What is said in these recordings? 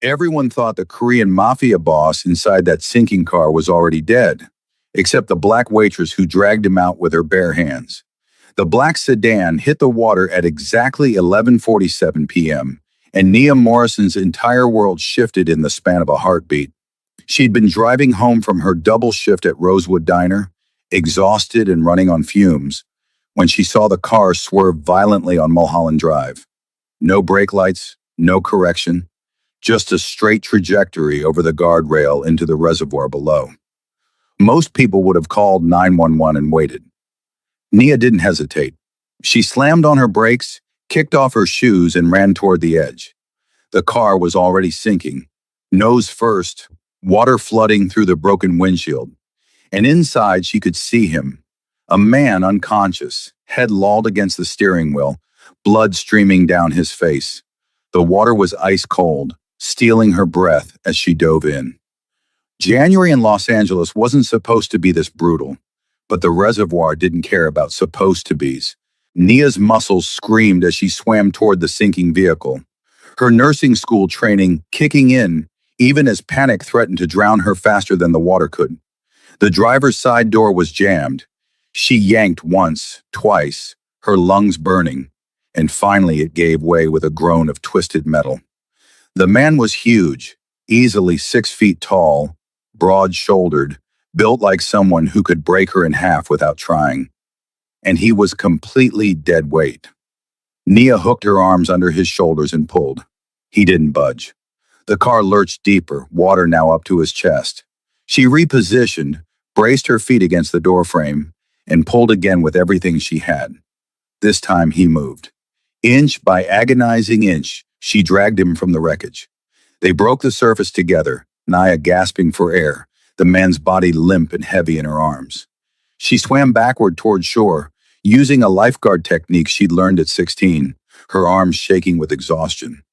Everyone thought the Korean Mafia boss inside that sinking car was already dead, except the black waitress who dragged him out with her bare hands. The black sedan hit the water at exactly 11:47 p.m., and Nia Morrison's entire world shifted in the span of a heartbeat. She'd been driving home from her double shift at Rosewood Diner, exhausted and running on fumes, when she saw the car swerve violently on Mulholland Drive. No brake lights, no correction, just a straight trajectory over the guardrail into the reservoir below. Most people would have called 911 and waited. Nia didn't hesitate. She slammed on her brakes, kicked off her shoes, and ran toward the edge. The car was already sinking, nose first, water flooding through the broken windshield. And inside she could see him, a man unconscious, head lolled against the steering wheel, blood streaming down his face. The water was ice cold, stealing her breath as she dove in. January in Los Angeles wasn't supposed to be this brutal, but the reservoir didn't care about supposed to be's. Nia's muscles screamed as she swam toward the sinking vehicle, her nursing school training kicking in, even as panic threatened to drown her faster than the water could. The driver's side door was jammed. She yanked once, twice, her lungs burning, and finally it gave way with a groan of twisted metal. The man was huge, easily 6 feet tall, broad-shouldered, built like someone who could break her in half without trying. And he was completely dead weight. Nia hooked her arms under his shoulders and pulled. He didn't budge. The car lurched deeper, water now up to his chest. She repositioned, braced her feet against the doorframe, and pulled again with everything she had. This time he moved. Inch by agonizing inch, she dragged him from the wreckage. They broke the surface together, Nia gasping for air, the man's body limp and heavy in her arms. She swam backward toward shore, using a lifeguard technique she'd learned at 16, her arms shaking with exhaustion.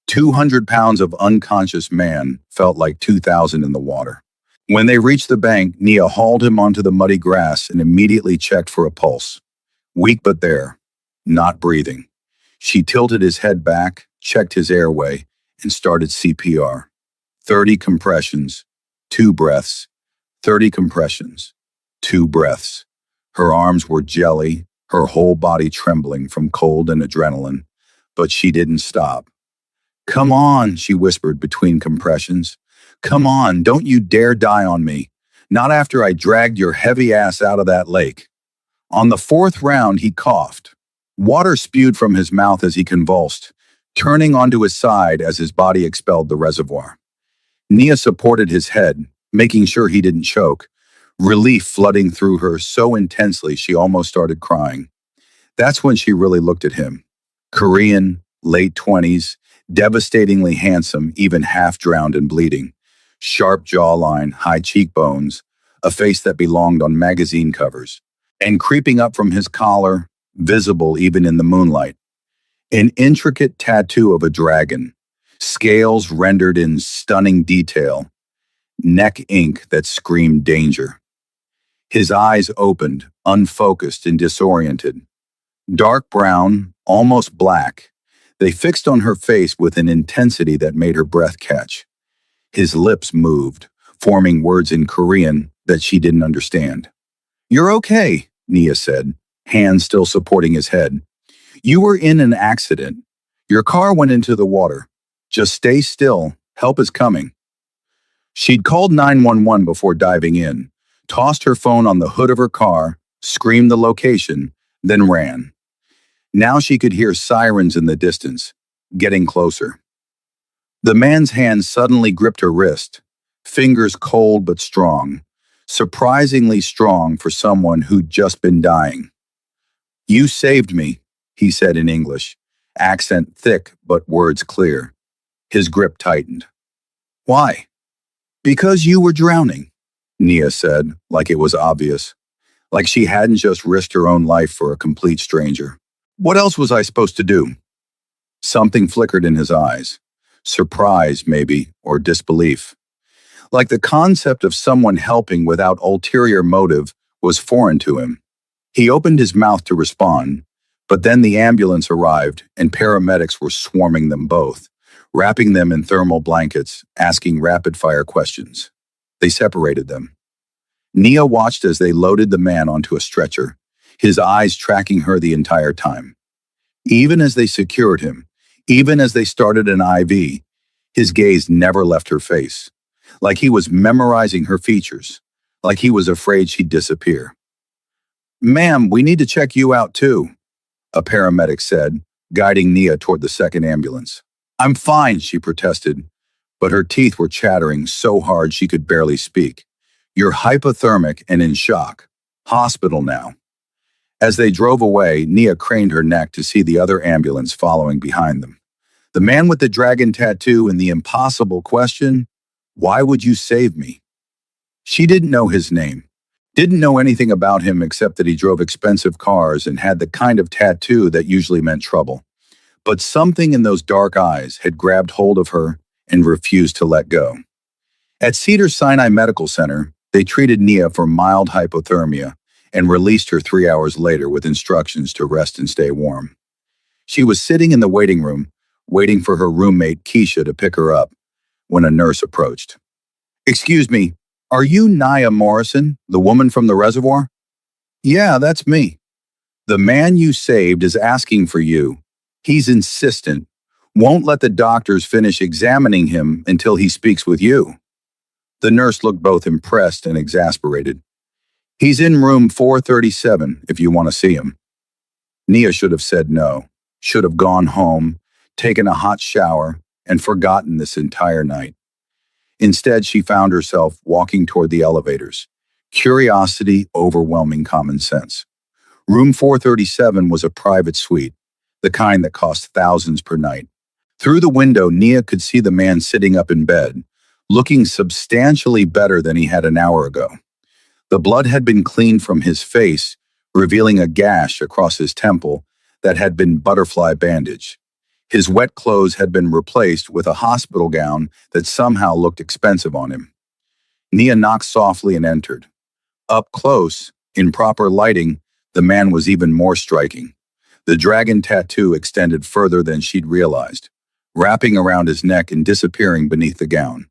200 pounds of unconscious man felt like 2,000 in the water. When they reached the bank, Nia hauled him onto the muddy grass and immediately checked for a pulse. Weak but there, not breathing. She tilted his head back, checked his airway, and started CPR. 30 compressions, 2 breaths, 30 compressions, 2 breaths. Her arms were jelly, her whole body trembling from cold and adrenaline, but she didn't stop. "Come on," she whispered between compressions. "Come on, don't you dare die on me. Not after I dragged your heavy ass out of that lake." On the 4th round, he coughed. Water spewed from his mouth as he convulsed, turning onto his side as his body expelled the reservoir. Nia supported his head, making sure he didn't choke, relief flooding through her so intensely she almost started crying. That's when she really looked at him. Korean, late 20s, devastatingly handsome, even half drowned and bleeding. Sharp jawline, high cheekbones, a face that belonged on magazine covers. And creeping up from his collar, visible even in the moonlight, an intricate tattoo of a dragon, scales rendered in stunning detail, neck ink that screamed danger. His eyes opened, unfocused and disoriented. Dark brown, almost black, they fixed on her face with an intensity that made her breath catch. His lips moved, forming words in Korean that she didn't understand. "You're okay," Nia said, hands still supporting his head. "You were in an accident. Your car went into the water. Just stay still. Help is coming." She'd called 911 before diving in, tossed her phone on the hood of her car, screamed the location, then ran. Now she could hear sirens in the distance, getting closer. The man's hand suddenly gripped her wrist, fingers cold but strong, surprisingly strong for someone who'd just been dying. "You saved me," he said in English, accent thick but words clear. His grip tightened. "Why?" "Because you were drowning," Nia said, like it was obvious, like she hadn't just risked her own life for a complete stranger. "What else was I supposed to do?" Something flickered in his eyes. Surprise, maybe, or disbelief. Like the concept of someone helping without ulterior motive was foreign to him. He opened his mouth to respond, but then the ambulance arrived and paramedics were swarming them both, wrapping them in thermal blankets, asking rapid-fire questions. They separated them. Nia watched as they loaded the man onto a stretcher, his eyes tracking her the entire time. Even as they secured him, even as they started an IV, his gaze never left her face, like he was memorizing her features, like he was afraid she'd disappear. "Ma'am, we need to check you out too," a paramedic said, guiding Nia toward the second ambulance. "I'm fine," she protested, but her teeth were chattering so hard she could barely speak. "You're hypothermic and in shock. Hospital now." As they drove away, Nia craned her neck to see the other ambulance following behind them. The man with the dragon tattoo and the impossible question, "Why would you save me?" She didn't know his name, didn't know anything about him except that he drove expensive cars and had the kind of tattoo that usually meant trouble. But something in those dark eyes had grabbed hold of her and refused to let go. At Cedars-Sinai Medical Center, they treated Nia for mild hypothermia and released her 3 hours later with instructions to rest and stay warm. She was sitting in the waiting room, waiting for her roommate Keisha to pick her up, when a nurse approached. "Excuse me, are you Nia Morrison, the woman from the reservoir?" "Yeah, that's me." "The man you saved is asking for you. He's insistent. Won't let the doctors finish examining him until he speaks with you." The nurse looked both impressed and exasperated. "He's in room 437 if you want to see him." Nia should have said no, should have gone home, taken a hot shower, and forgotten this entire night. Instead, she found herself walking toward the elevators, curiosity overwhelming common sense. Room 437 was a private suite, the kind that cost thousands per night. Through the window, Nia could see the man sitting up in bed, looking substantially better than he had an hour ago. The blood had been cleaned from his face, revealing a gash across his temple that had been butterfly bandaged. His wet clothes had been replaced with a hospital gown that somehow looked expensive on him. Nia knocked softly and entered. Up close, in proper lighting, the man was even more striking. The dragon tattoo extended further than she'd realized, wrapping around his neck and disappearing beneath the gown.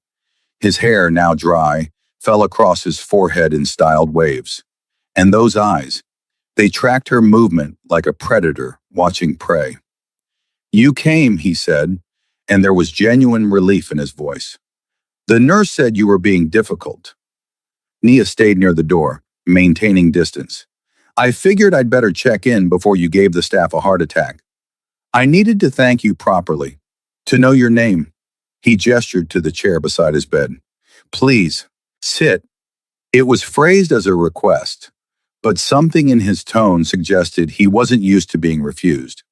His hair, now dry, fell across his forehead in styled waves. And those eyes, they tracked her movement like a predator watching prey. "You came," he said, and there was genuine relief in his voice. "The nurse said you were being difficult." Nia stayed near the door, maintaining distance. "I figured I'd better check in before you gave the staff a heart attack. I needed to thank you properly, to know your name." He gestured to the chair beside his bed. "Please, sit." It was phrased as a request, but something in his tone suggested he wasn't used to being refused.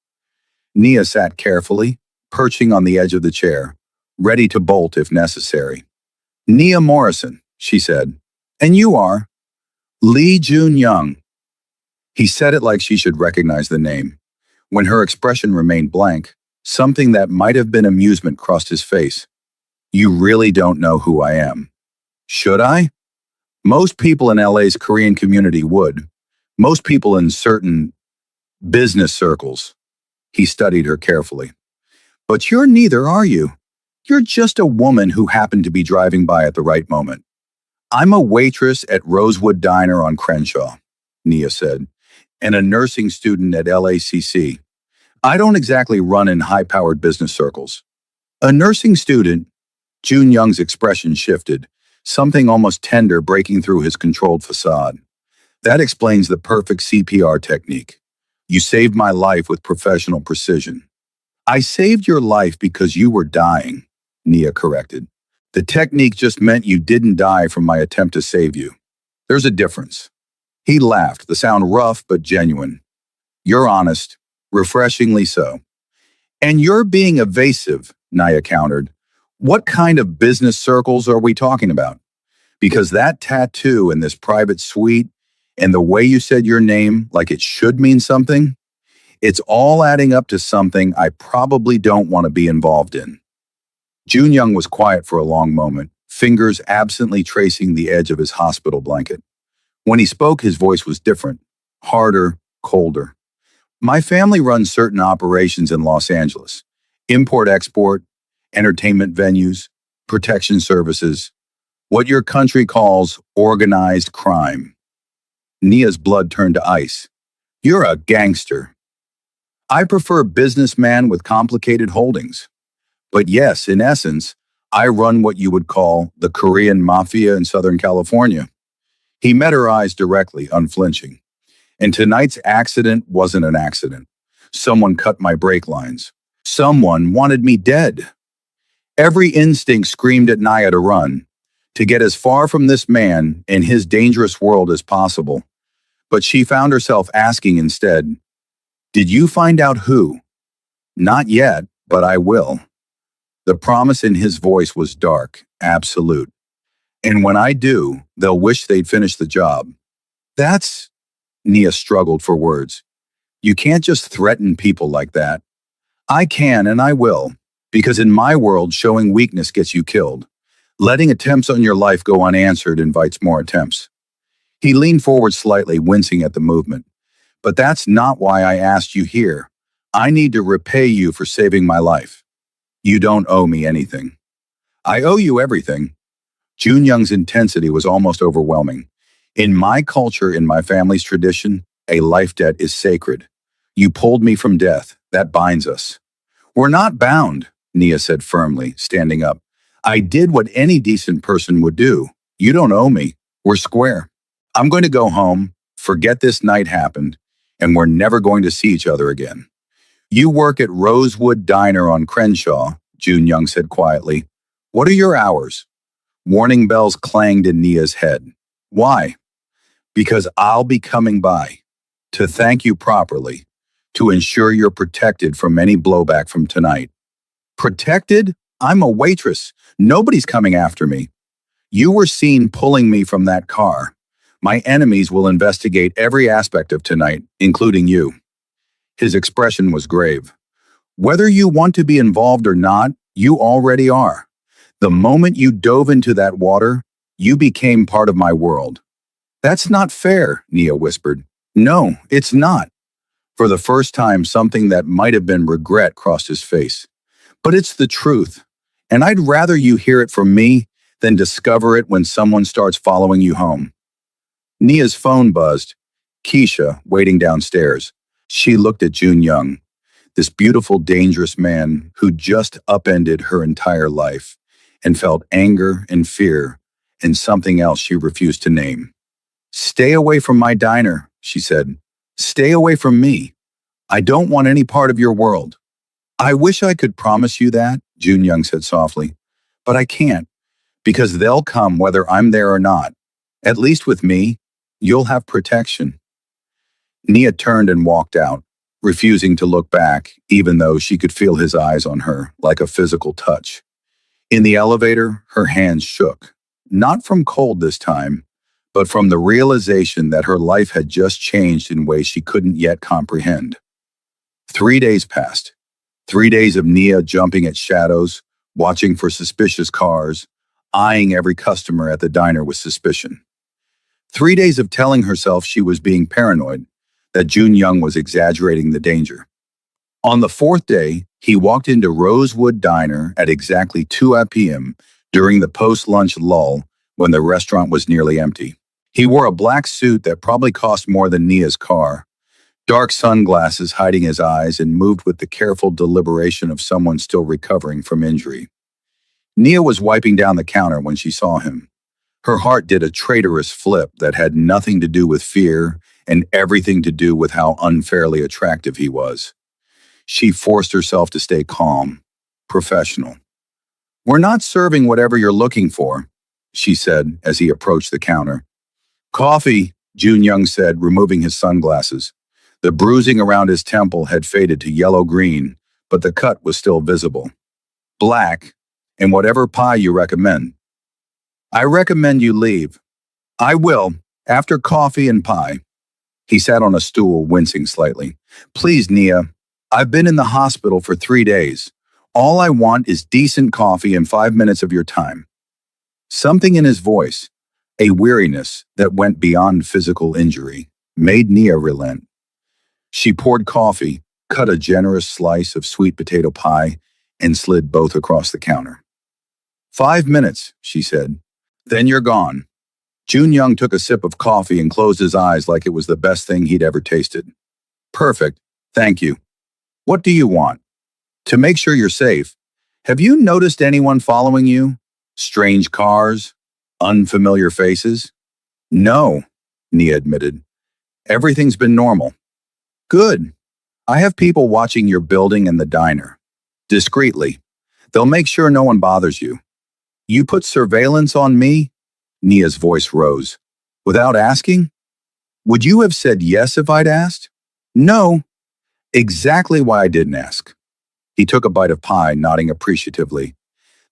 Nia sat carefully, perching on the edge of the chair, ready to bolt if necessary. "Nia Morrison," she said. "And you are?" "Lee Jun-young." He said it like she should recognize the name. When her expression remained blank, something that might have been amusement crossed his face. "You really don't know who I am." "Should I?" "Most people in LA's Korean community would. Most people in certain business circles." He studied her carefully. "But you're neither, are you? You're just a woman who happened to be driving by at the right moment." "I'm a waitress at Rosewood Diner on Crenshaw," Nia said, "and a nursing student at LACC. I don't exactly run in high-powered business circles." "A nursing student?" Jun Young's expression shifted, something almost tender breaking through his controlled facade. "That explains the perfect CPR technique. You saved my life with professional precision." "I saved your life because you were dying," Nia corrected. "The technique just meant you didn't die from my attempt to save you. There's a difference." He laughed, the sound rough but genuine. "You're honest, refreshingly so." "And you're being evasive," Nia countered. "What kind of business circles are we talking about? Because that tattoo in this private suite and the way you said your name like it should mean something, it's all adding up to something I probably don't want to be involved in." Jun Young was quiet for a long moment, fingers absently tracing the edge of his hospital blanket. When he spoke, his voice was different, harder, colder. "My family runs certain operations in Los Angeles, import-export, entertainment venues, protection services, what your country calls organized crime. Nia's blood turned to ice. You're a gangster. I prefer businessman with complicated holdings. But yes, in essence, I run what you would call the Korean Mafia in Southern California. He met her eyes directly, unflinching. And tonight's accident wasn't an accident. Someone cut my brake lines. Someone wanted me dead. Every instinct screamed at Naya to run, to get as far from this man and his dangerous world as possible. But she found herself asking instead, did you find out who? Not yet, but I will. The promise in his voice was dark, absolute. And when I do, they'll wish they'd finished the job. That's... Nia struggled for words. You can't just threaten people like that. I can and I will, because in my world, showing weakness gets you killed. Letting attempts on your life go unanswered invites more attempts. He leaned forward slightly, wincing at the movement. But that's not why I asked you here. I need to repay you for saving my life. You don't owe me anything. I owe you everything. Jun Young's intensity was almost overwhelming. In my culture, in my family's tradition, a life debt is sacred. You pulled me from death. That binds us. We're not bound, Nia said firmly, standing up. I did what any decent person would do. You don't owe me. We're square. I'm going to go home, forget this night happened, and we're never going to see each other again. You work at Rosewood Diner on Crenshaw, Jun Young said quietly. What are your hours? Warning bells clanged in Nia's head. Why? Because I'll be coming by. To thank you properly. To ensure you're protected from any blowback from tonight. Protected? I'm a waitress. Nobody's coming after me. You were seen pulling me from that car. My enemies will investigate every aspect of tonight, including you. His expression was grave. Whether you want to be involved or not, you already are. The moment you dove into that water, you became part of my world. That's not fair, Nia whispered. No, it's not. For the first time, something that might have been regret crossed his face. But it's the truth, and I'd rather you hear it from me than discover it when someone starts following you home. Nia's phone buzzed. Keisha, waiting downstairs. She looked at Jun Young, this beautiful, dangerous man who just upended her entire life, and felt anger and fear and something else she refused to name. Stay away from my diner, she said. Stay away from me. I don't want any part of your world. I wish I could promise you that, Jun Young said softly, but I can't, because they'll come whether I'm there or not. At least with me, you'll have protection. Nia turned and walked out, refusing to look back, even though she could feel his eyes on her like a physical touch. In the elevator, her hands shook, not from cold this time, but from the realization that her life had just changed in ways she couldn't yet comprehend. 3 days passed. 3 days of Nia jumping at shadows, watching for suspicious cars, eyeing every customer at the diner with suspicion. 3 days of telling herself she was being paranoid, that Jun Young was exaggerating the danger. On the 4th day, he walked into Rosewood Diner at exactly 2 p.m. during the post-lunch lull when the restaurant was nearly empty. He wore a black suit that probably cost more than Nia's car, dark sunglasses hiding his eyes, and moved with the careful deliberation of someone still recovering from injury. Nia was wiping down the counter when she saw him. Her heart did a traitorous flip that had nothing to do with fear and everything to do with how unfairly attractive he was. She forced herself to stay calm, professional. We're not serving whatever you're looking for, she said as he approached the counter. Coffee, Jun Young said, removing his sunglasses. The bruising around his temple had faded to yellow-green, but the cut was still visible. Black, and whatever pie you recommend. I recommend you leave. I will, after coffee and pie. He sat on a stool, wincing slightly. Please, Nia, I've been in the hospital for 3 days. All I want is decent coffee and 5 minutes of your time. Something in his voice, a weariness that went beyond physical injury, made Nia relent. She poured coffee, cut a generous slice of sweet potato pie, and slid both across the counter. 5 minutes, she said. Then you're gone. Jun Young took a sip of coffee and closed his eyes like it was the best thing he'd ever tasted. Perfect. Thank you. What do you want? To make sure you're safe, have you noticed anyone following you? Strange cars? Unfamiliar faces? No, Nia admitted. Everything's been normal. Good. I have people watching your building and the diner. Discreetly. They'll make sure no one bothers you. You put surveillance on me? Nia's voice rose. Without asking? Would you have said yes if I'd asked? No. Exactly why I didn't ask. He took a bite of pie, nodding appreciatively.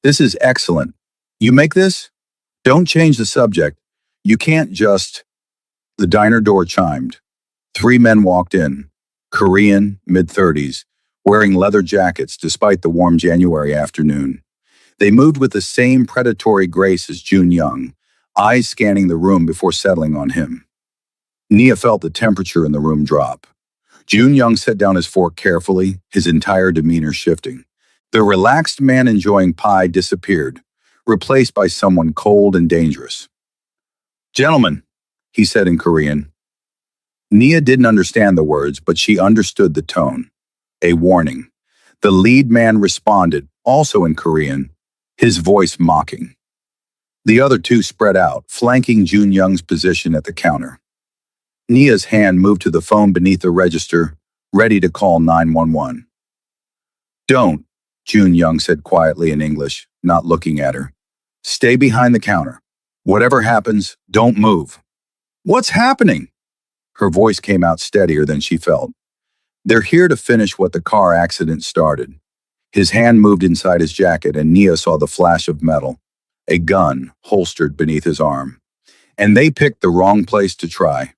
This is excellent. You make this? Don't change the subject. You can't just... The diner door chimed. 3 men walked in. Korean, mid-30s, wearing leather jackets despite the warm January afternoon. They moved with the same predatory grace as Jun Young, eyes scanning the room before settling on him. Nia felt the temperature in the room drop. Jun Young set down his fork carefully, his entire demeanor shifting. The relaxed man enjoying pie disappeared, replaced by someone cold and dangerous. Gentlemen, he said in Korean. Nia didn't understand the words, but she understood the tone. A warning. The lead man responded, also in Korean, his voice mocking. The other two spread out, flanking Jun Young's position at the counter. Nia's hand moved to the phone beneath the register, ready to call 911. Don't, Jun Young said quietly in English, not looking at her. Stay behind the counter. Whatever happens, don't move. What's happening? Her voice came out steadier than she felt. They're here to finish what the car accident started. His hand moved inside his jacket and Nia saw the flash of metal, a gun holstered beneath his arm. And they picked the wrong place to try.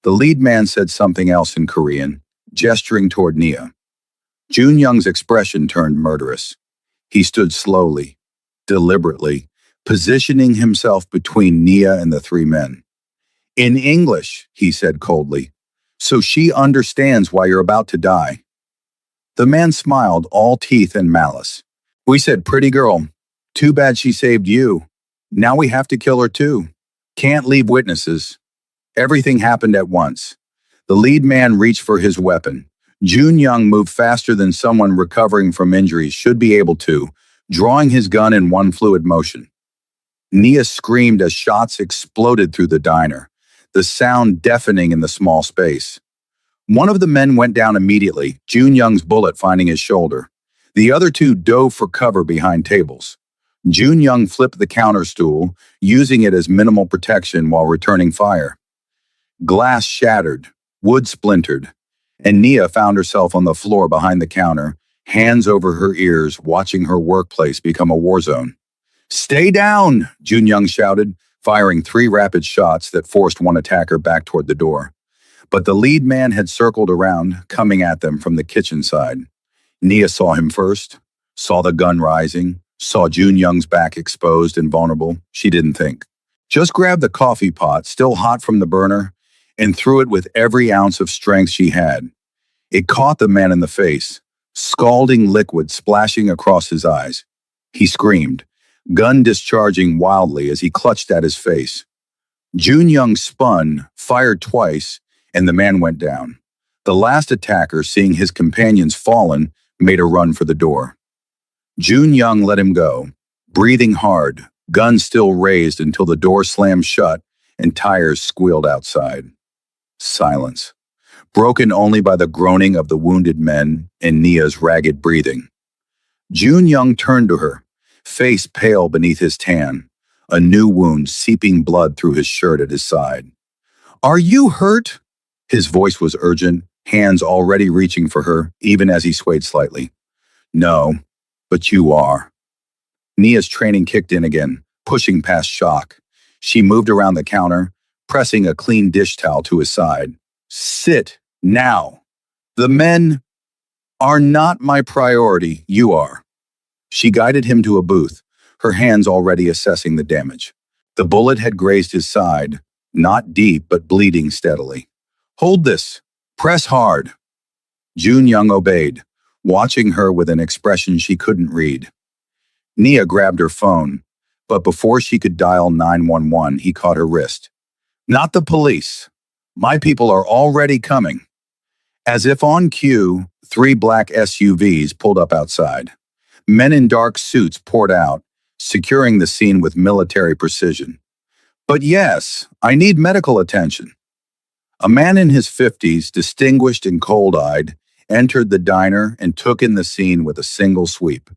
The lead man said something else in Korean, gesturing toward Nia. Jun Young's expression turned murderous. He stood slowly, deliberately, positioning himself between Nia and the 3 men. In English, he said coldly, so she understands why you're about to die. The man smiled, all teeth and malice. We said, pretty girl. Too bad she saved you. Now we have to kill her too. Can't leave witnesses. Everything happened at once. The lead man reached for his weapon. Jun Young moved faster than someone recovering from injuries should be able to, drawing his gun in one fluid motion. Nia screamed as shots exploded through the diner, the sound deafening in the small space. One of the men went down immediately, Jun Young's bullet finding his shoulder. The other 2 dove for cover behind tables. Jun Young flipped the counter stool, using it as minimal protection while returning fire. Glass shattered, wood splintered, and Nia found herself on the floor behind the counter, hands over her ears, watching her workplace become a war zone. Stay down, Jun Young shouted, firing 3 rapid shots that forced one attacker back toward the door. But the lead man had circled around, coming at them from the kitchen side. Nia saw him first, saw the gun rising, saw Jun Young's back exposed and vulnerable. She didn't think. Just grabbed the coffee pot, still hot from the burner, and threw it with every ounce of strength she had. It caught the man in the face, scalding liquid splashing across his eyes. He screamed, gun discharging wildly as he clutched at his face. Jun Young spun, fired twice, and the man went down. The last attacker, seeing his companions fallen, made a run for the door. Jun Young let him go, breathing hard, gun still raised until the door slammed shut and tires squealed outside. Silence, broken only by the groaning of the wounded men and Nia's ragged breathing. Jun Young turned to her, face pale beneath his tan, a new wound seeping blood through his shirt at his side. Are you hurt? His voice was urgent, hands already reaching for her, even as he swayed slightly. No, but you are. Nia's training kicked in again, pushing past shock. She moved around the counter, pressing a clean dish towel to his side. Sit, now. The men are not my priority, you are. She guided him to a booth, her hands already assessing the damage. The bullet had grazed his side, not deep but bleeding steadily. Hold this. Press hard. Jun Young obeyed, watching her with an expression she couldn't read. Nia grabbed her phone, but before she could dial 911, he caught her wrist. Not the police. My people are already coming. As if on cue, three black SUVs pulled up outside. Men in dark suits poured out, securing the scene with military precision. But yes, I need medical attention. A man in his 50s, distinguished and cold-eyed, entered the diner and took in the scene with a single sweep.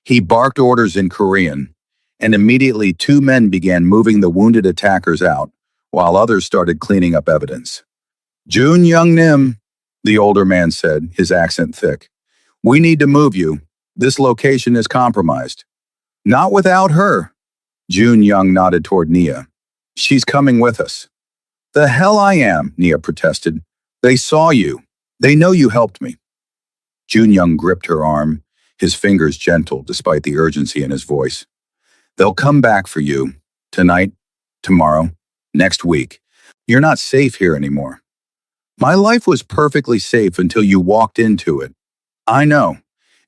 He barked orders in Korean, and immediately two men began moving the wounded attackers out, while others started cleaning up evidence. Jun Young Nim, the older man said, his accent thick. We need to move you. This location is compromised. Not without her. Jun Young nodded toward Nia. She's coming with us. The hell I am, Nia protested. They saw you. They know you helped me. Jun Young gripped her arm, his fingers gentle despite the urgency in his voice. They'll come back for you. Tonight, tomorrow, next week. You're not safe here anymore. My life was perfectly safe until you walked into it. I know.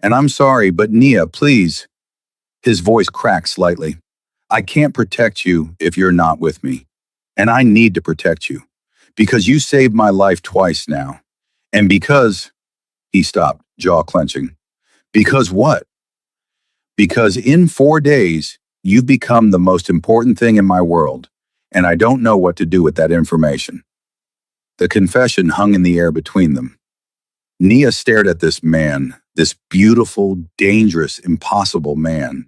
And I'm sorry, but Nia, please. His voice cracked slightly. I can't protect you if you're not with me. And I need to protect you. Because you saved my life twice now. And because... He stopped, jaw clenching. Because what? Because in 4 days, you've become the most important thing in my world, and I don't know what to do with that information. The confession hung in the air between them. Nia stared at this man, this beautiful, dangerous, impossible man,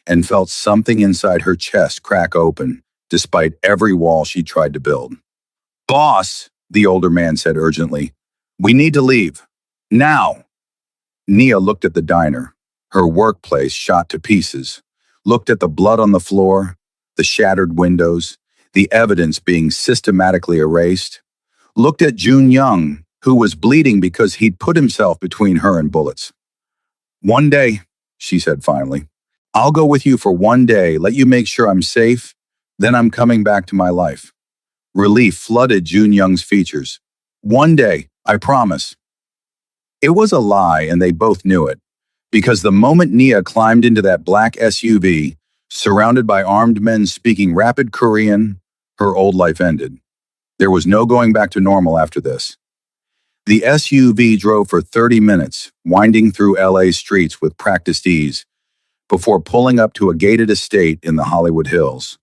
and felt something inside her chest crack open, despite every wall she tried to build. Boss, the older man said urgently, we need to leave. Now. Nia looked at the diner, her workplace shot to pieces, looked at the blood on the floor, the shattered windows, the evidence being systematically erased, looked at Jun Young, who was bleeding because he'd put himself between her and bullets. One day, she said finally, I'll go with you for 1 day, let you make sure I'm safe, then I'm coming back to my life. Relief flooded Jun Young's features. 1 day, I promise. It was a lie, and they both knew it, because the moment Nia climbed into that black SUV, surrounded by armed men speaking rapid Korean, her old life ended. There was no going back to normal after this. The SUV drove for 30 minutes, winding through LA's streets with practiced ease, before pulling up to a gated estate in the Hollywood Hills.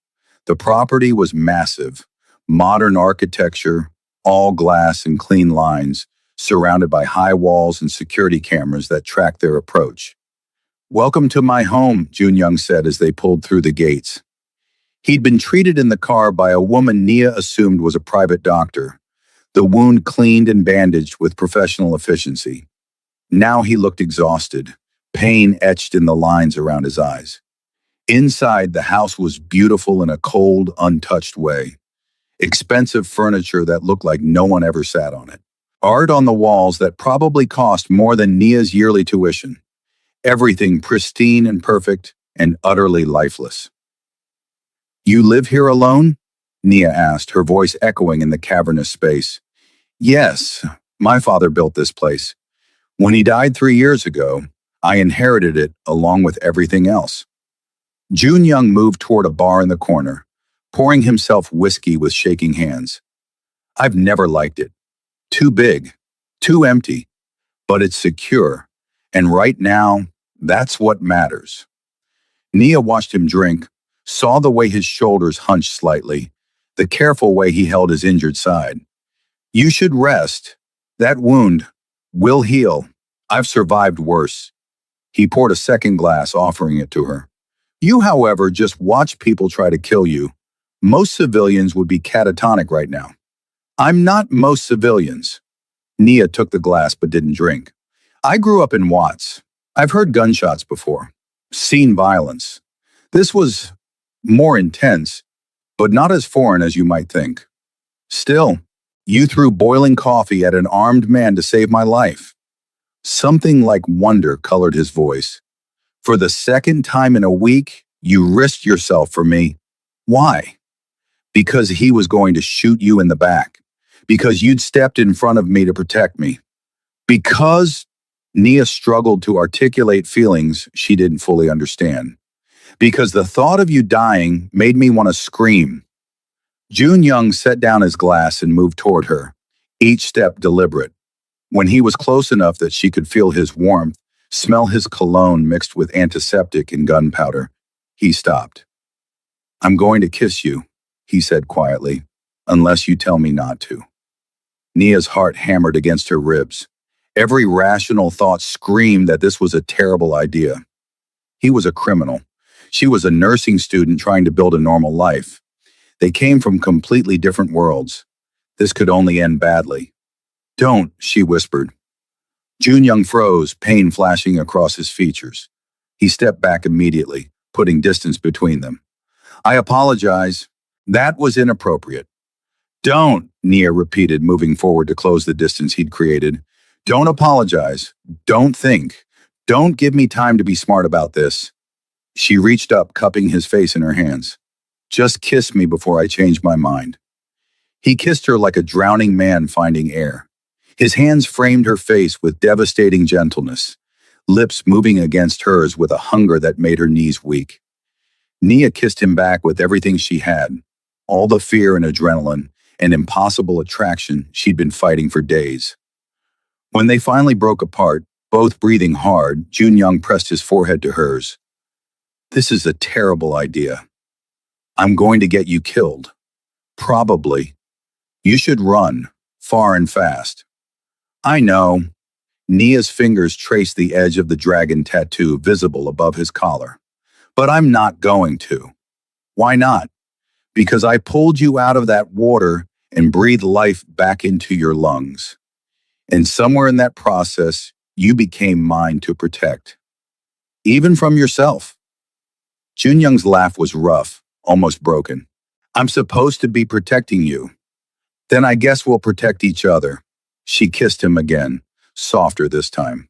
The property was massive, modern architecture, all glass and clean lines, surrounded by high walls and security cameras that tracked their approach. Welcome to my home, Jun Young said as they pulled through the gates. He'd been treated in the car by a woman Nia assumed was a private doctor, the wound cleaned and bandaged with professional efficiency. Now he looked exhausted, pain etched in the lines around his eyes. Inside, the house was beautiful in a cold, untouched way. Expensive furniture that looked like no one ever sat on it. Art on the walls that probably cost more than Nia's yearly tuition. Everything pristine and perfect and utterly lifeless. You live here alone? Nia asked, her voice echoing in the cavernous space. Yes, my father built this place. When he died 3 years ago, I inherited it along with everything else. Jun Young moved toward a bar in the corner, pouring himself whiskey with shaking hands. I've never liked it. Too big, too empty, but it's secure, and right now, that's what matters. Nia watched him drink, saw the way his shoulders hunched slightly, the careful way he held his injured side. You should rest. That wound will heal. I've survived worse. He poured a second glass, offering it to her. You, however, just watch people try to kill you. Most civilians would be catatonic right now. I'm not most civilians. Nia took the glass but didn't drink. I grew up in Watts. I've heard gunshots before, seen violence. This was more intense, but not as foreign as you might think. Still, you threw boiling coffee at an armed man to save my life. Something like wonder colored his voice. For the second time in a week, you risked yourself for me. Why? Because he was going to shoot you in the back. Because you'd stepped in front of me to protect me. Because... Nia struggled to articulate feelings she didn't fully understand. Because the thought of you dying made me want to scream. Jun Young set down his glass and moved toward her, each step deliberate. When he was close enough that she could feel his warmth, smell his cologne mixed with antiseptic and gunpowder, he stopped. I'm going to kiss you, he said quietly, unless you tell me not to. Nia's heart hammered against her ribs. Every rational thought screamed that this was a terrible idea. He was a criminal. She was a nursing student trying to build a normal life. They came from completely different worlds. This could only end badly. Don't, she whispered. Jun Young froze, pain flashing across his features. He stepped back immediately, putting distance between them. I apologize. That was inappropriate. Don't, Nia repeated, moving forward to close the distance he'd created. Don't apologize. Don't think. Don't give me time to be smart about this. She reached up, cupping his face in her hands. Just kiss me before I change my mind. He kissed her like a drowning man finding air. His hands framed her face with devastating gentleness, lips moving against hers with a hunger that made her knees weak. Nia kissed him back with everything she had, all the fear and adrenaline and impossible attraction she'd been fighting for days. When they finally broke apart, both breathing hard, Jun Young pressed his forehead to hers. This is a terrible idea. I'm going to get you killed. Probably. You should run, far and fast. I know. Nia's fingers traced the edge of the dragon tattoo visible above his collar. But I'm not going to. Why not? Because I pulled you out of that water and breathed life back into your lungs. And somewhere in that process, you became mine to protect. Even from yourself. Jun Young's laugh was rough, almost broken. I'm supposed to be protecting you. Then I guess we'll protect each other. She kissed him again, softer this time.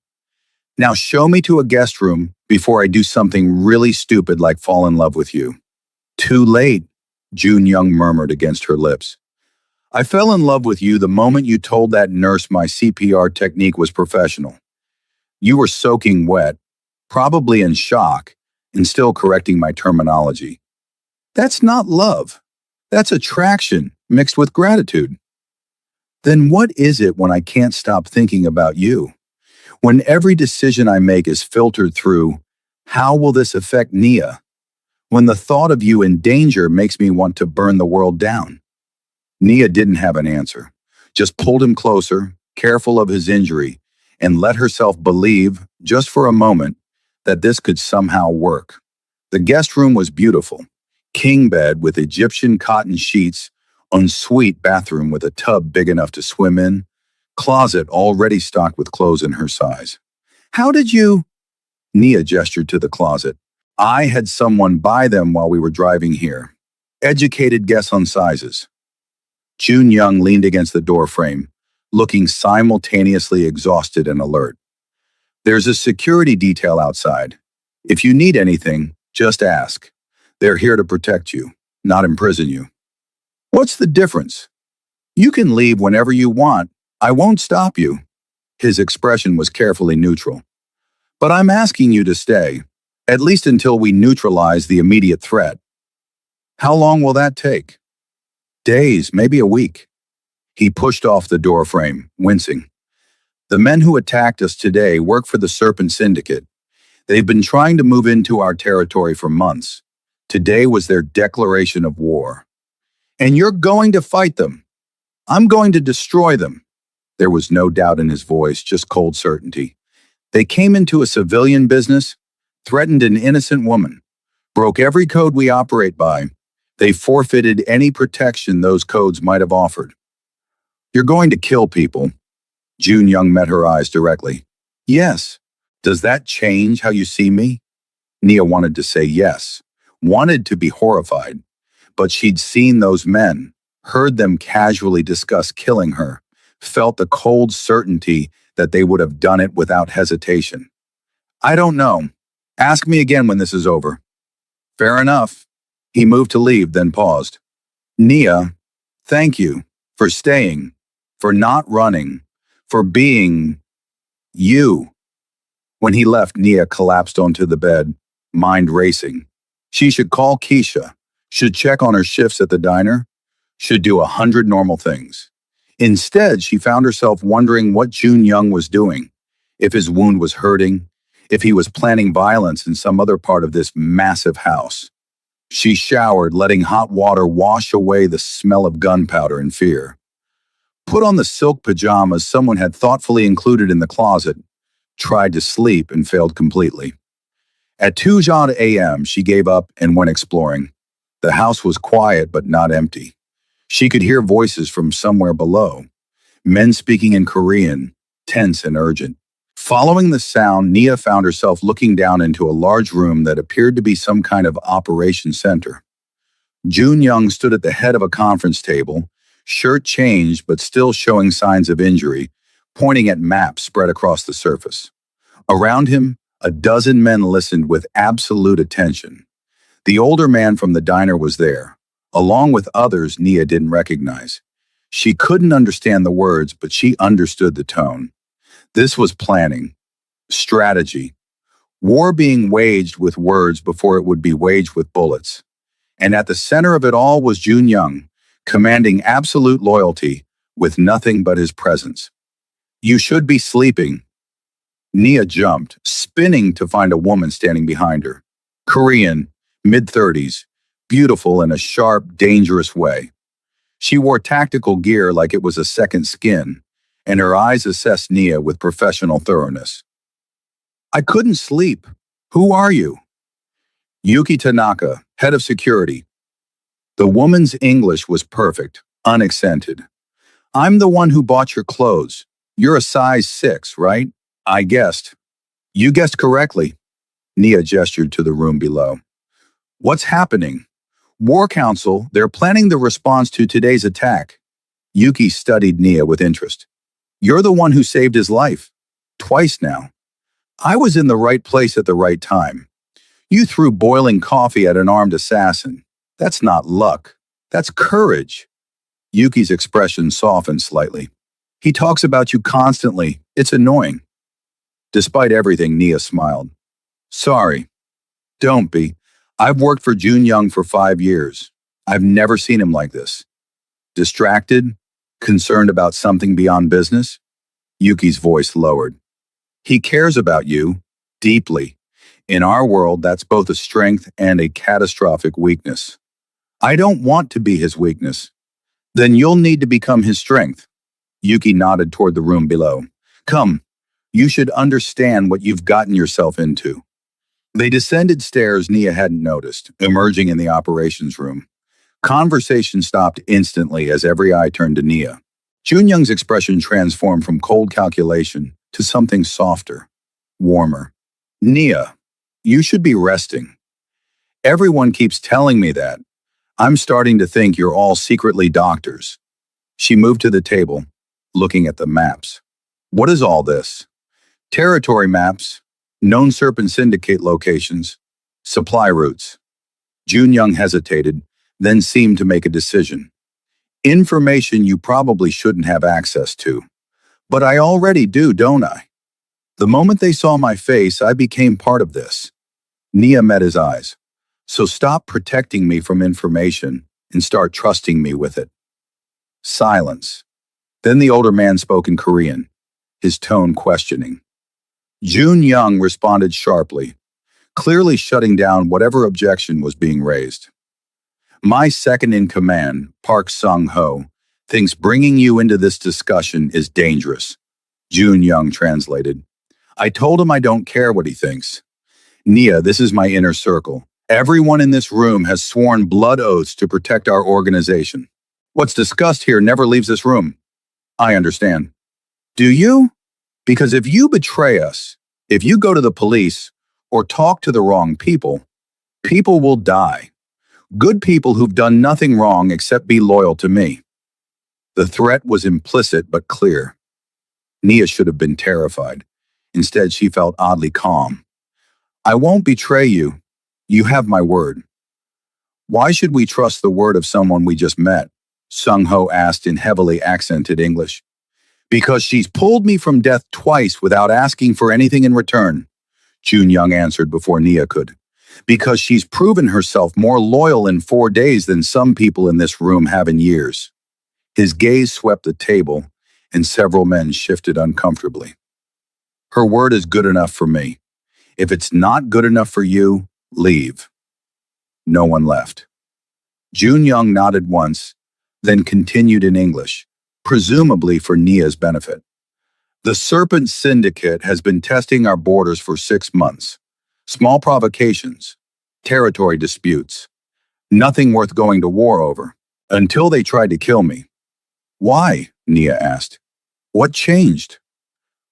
Now show me to a guest room before I do something really stupid like fall in love with you. Too late, Jun Young murmured against her lips. I fell in love with you the moment you told that nurse my CPR technique was professional. You were soaking wet, probably in shock, and still correcting my terminology. That's not love. That's attraction mixed with gratitude. Then what is it when I can't stop thinking about you? When every decision I make is filtered through, how will this affect Nia? When the thought of you in danger makes me want to burn the world down. Nia didn't have an answer, just pulled him closer, careful of his injury, and let herself believe, just for a moment, that this could somehow work. The guest room was beautiful. King bed with Egyptian cotton sheets, ensuite bathroom with a tub big enough to swim in, closet already stocked with clothes in her size. How did you? Nia gestured to the closet. I had someone buy them while we were driving here. Educated guess on sizes. Jun Young leaned against the door frame, looking simultaneously exhausted and alert. There's a security detail outside. If you need anything, just ask. They're here to protect you, not imprison you. What's the difference? You can leave whenever you want. I won't stop you. His expression was carefully neutral. But I'm asking you to stay, at least until we neutralize the immediate threat. How long will that take? Days, maybe a week. He pushed off the door frame, wincing. The men who attacked us today work for the Serpent Syndicate. They've been trying to move into our territory for months. Today was their declaration of war. And you're going to fight them. I'm going to destroy them. There was no doubt in his voice, just cold certainty. They came into a civilian business, threatened an innocent woman, broke every code we operate by. They forfeited any protection those codes might have offered. You're going to kill people. Jun Young met her eyes directly. Yes. Does that change how you see me? Nia wanted to say yes, wanted to be horrified, but she'd seen those men, heard them casually discuss killing her, felt the cold certainty that they would have done it without hesitation. I don't know. Ask me again when this is over. Fair enough. He moved to leave, then paused. Nia, thank you for staying, for not running, for being you. When he left, Nia collapsed onto the bed, mind racing. She should call Keisha, should check on her shifts at the diner, should do 100 normal things. Instead, she found herself wondering what Jun Young was doing, if his wound was hurting, if he was planning violence in some other part of this massive house. She showered, letting hot water wash away the smell of gunpowder and fear. Put on the silk pajamas someone had thoughtfully included in the closet, tried to sleep and failed completely. At 2 a.m., she gave up and went exploring. The house was quiet but not empty. She could hear voices from somewhere below, men speaking in Korean, tense and urgent. Following the sound, Nia found herself looking down into a large room that appeared to be some kind of operation center. Jun Young stood at the head of a conference table, shirt changed but still showing signs of injury, pointing at maps spread across the surface. Around him, a dozen men listened with absolute attention. The older man from the diner was there, along with others Nia didn't recognize. She couldn't understand the words, but she understood the tone. This was planning, strategy, war being waged with words before it would be waged with bullets. And at the center of it all was Jun Young, commanding absolute loyalty with nothing but his presence. "You should be sleeping." Nia jumped, spinning to find a woman standing behind her. Korean, mid-30s, beautiful in a sharp, dangerous way. She wore tactical gear like it was a second skin, and her eyes assessed Nia with professional thoroughness. "I couldn't sleep. Who are you?" "Yuki Tanaka, head of security." The woman's English was perfect, unaccented. "I'm the one who bought your clothes. You're a size 6, right?" "I guessed." "You guessed correctly." Nia gestured to the room below. "What's happening?" "War Council, they're planning the response to today's attack." Yuki studied Nia with interest. "You're the one who saved his life. Twice now." "I was in the right place at the right time. You threw boiling coffee at an armed assassin. That's not luck. That's courage." Yuki's expression softened slightly. "He talks about you constantly. It's annoying." Despite everything, Nia smiled. "Sorry." "Don't be. I've worked for Jun Young for 5 years. I've never seen him like this. Distracted? Concerned about something beyond business?" Yuki's voice lowered. "He cares about you, deeply. In our world, that's both a strength and a catastrophic weakness." "I don't want to be his weakness." "Then you'll need to become his strength." Yuki nodded toward the room below. "Come, you should understand what you've gotten yourself into." They descended stairs Nia hadn't noticed, emerging in the operations room. Conversation stopped instantly as every eye turned to Nia. Jun Young's expression transformed from cold calculation to something softer, warmer. "Nia, you should be resting. Everyone keeps telling me that. I'm starting to think you're all secretly doctors." She moved to the table, looking at the maps. "What is all this?" "Territory maps, known Serpent Syndicate locations, supply routes." Jun Young hesitated, then seemed to make a decision. "Information you probably shouldn't have access to. But I already do, don't I? The moment they saw my face, I became part of this." Nia met his eyes. "So stop protecting me from information and start trusting me with it." Silence. Then the older man spoke in Korean, his tone questioning. Jun Young responded sharply, clearly shutting down whatever objection was being raised. "My second in command, Park Sung-ho, thinks bringing you into this discussion is dangerous," Jun Young translated. "I told him I don't care what he thinks. Nia, this is my inner circle. Everyone in this room has sworn blood oaths to protect our organization. What's discussed here never leaves this room." "I understand." "Do you? Because if you betray us, if you go to the police or talk to the wrong people, people will die. Good people who've done nothing wrong except be loyal to me." The threat was implicit but clear. Nia should have been terrified. Instead, she felt oddly calm. "I won't betray you. You have my word." "Why should we trust the word of someone we just met?" Sung-ho asked in heavily accented English. "Because she's pulled me from death twice without asking for anything in return." Jun Young answered before Nia could. Because she's proven herself more loyal in 4 days than some people in this room have in years. His gaze swept the table, and several men shifted uncomfortably. Her word is good enough for me. If it's not good enough for you, leave. No one left. Jun Young nodded once, then continued in English, presumably for Nia's benefit. The Serpent Syndicate has been testing our borders for 6 months. Small provocations, territory disputes, nothing worth going to war over, until they tried to kill me. Why? Nia asked. What changed?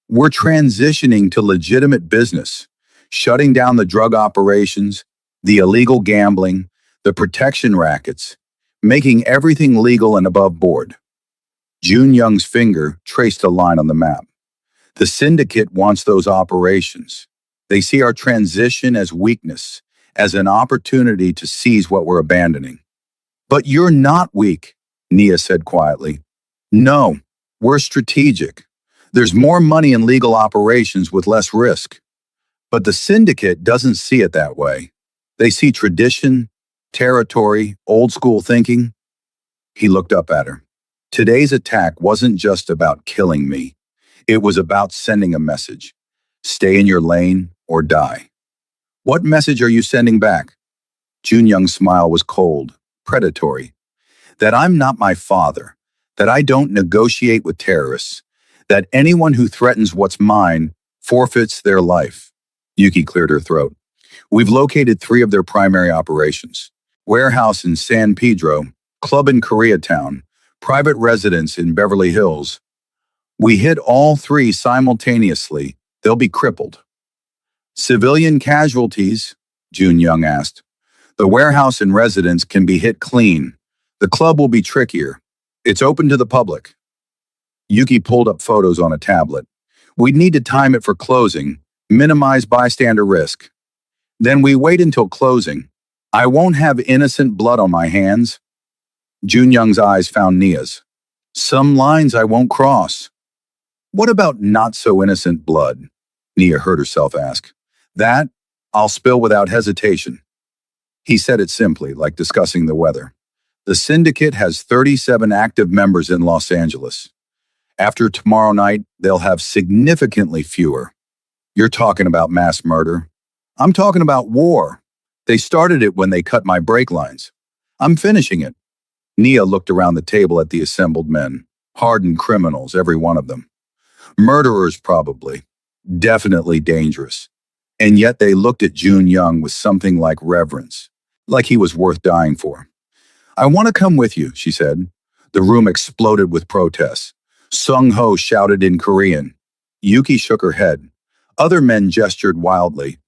We're transitioning to legitimate business, shutting down the drug operations, the illegal gambling, the protection rackets, making everything legal and above board. Jun Young's finger traced a line on the map. The syndicate wants those operations. They see our transition as weakness, as an opportunity to seize what we're abandoning. But you're not weak, Nia said quietly. No, we're strategic. There's more money in legal operations with less risk. But the syndicate doesn't see it that way. They see tradition, territory, old school thinking. He looked up at her. Today's attack wasn't just about killing me. It was about sending a message. Stay in your lane or die. What message are you sending back? Jun Young's smile was cold, predatory. That I'm not my father, that I don't negotiate with terrorists, that anyone who threatens what's mine forfeits their life. Yuki cleared her throat. We've located 3 of their primary operations. Warehouse in San Pedro, club in Koreatown, private residence in Beverly Hills. We hit all 3 simultaneously. They'll be crippled. Civilian casualties? Jun Young asked. The warehouse and residence can be hit clean. The club will be trickier. It's open to the public. Yuki pulled up photos on a tablet. We'd need to time it for closing, minimize bystander risk. Then we wait until closing. I won't have innocent blood on my hands. Jun Young's eyes found Nia's. Some lines I won't cross. What about not so innocent blood? Nia heard herself ask. That, I'll spill without hesitation. He said it simply, like discussing the weather. The syndicate has 37 active members in Los Angeles. After tomorrow night, they'll have significantly fewer. You're talking about mass murder. I'm talking about war. They started it when they cut my brake lines. I'm finishing it. Nia looked around the table at the assembled men. Hardened criminals, every one of them. Murderers, probably. Definitely dangerous. And yet they looked at Jun Young with something like reverence, like he was worth dying for. I want to come with you, she said. The room exploded with protests. Sung Ho shouted in Korean. Yuki shook her head. Other men gestured wildly.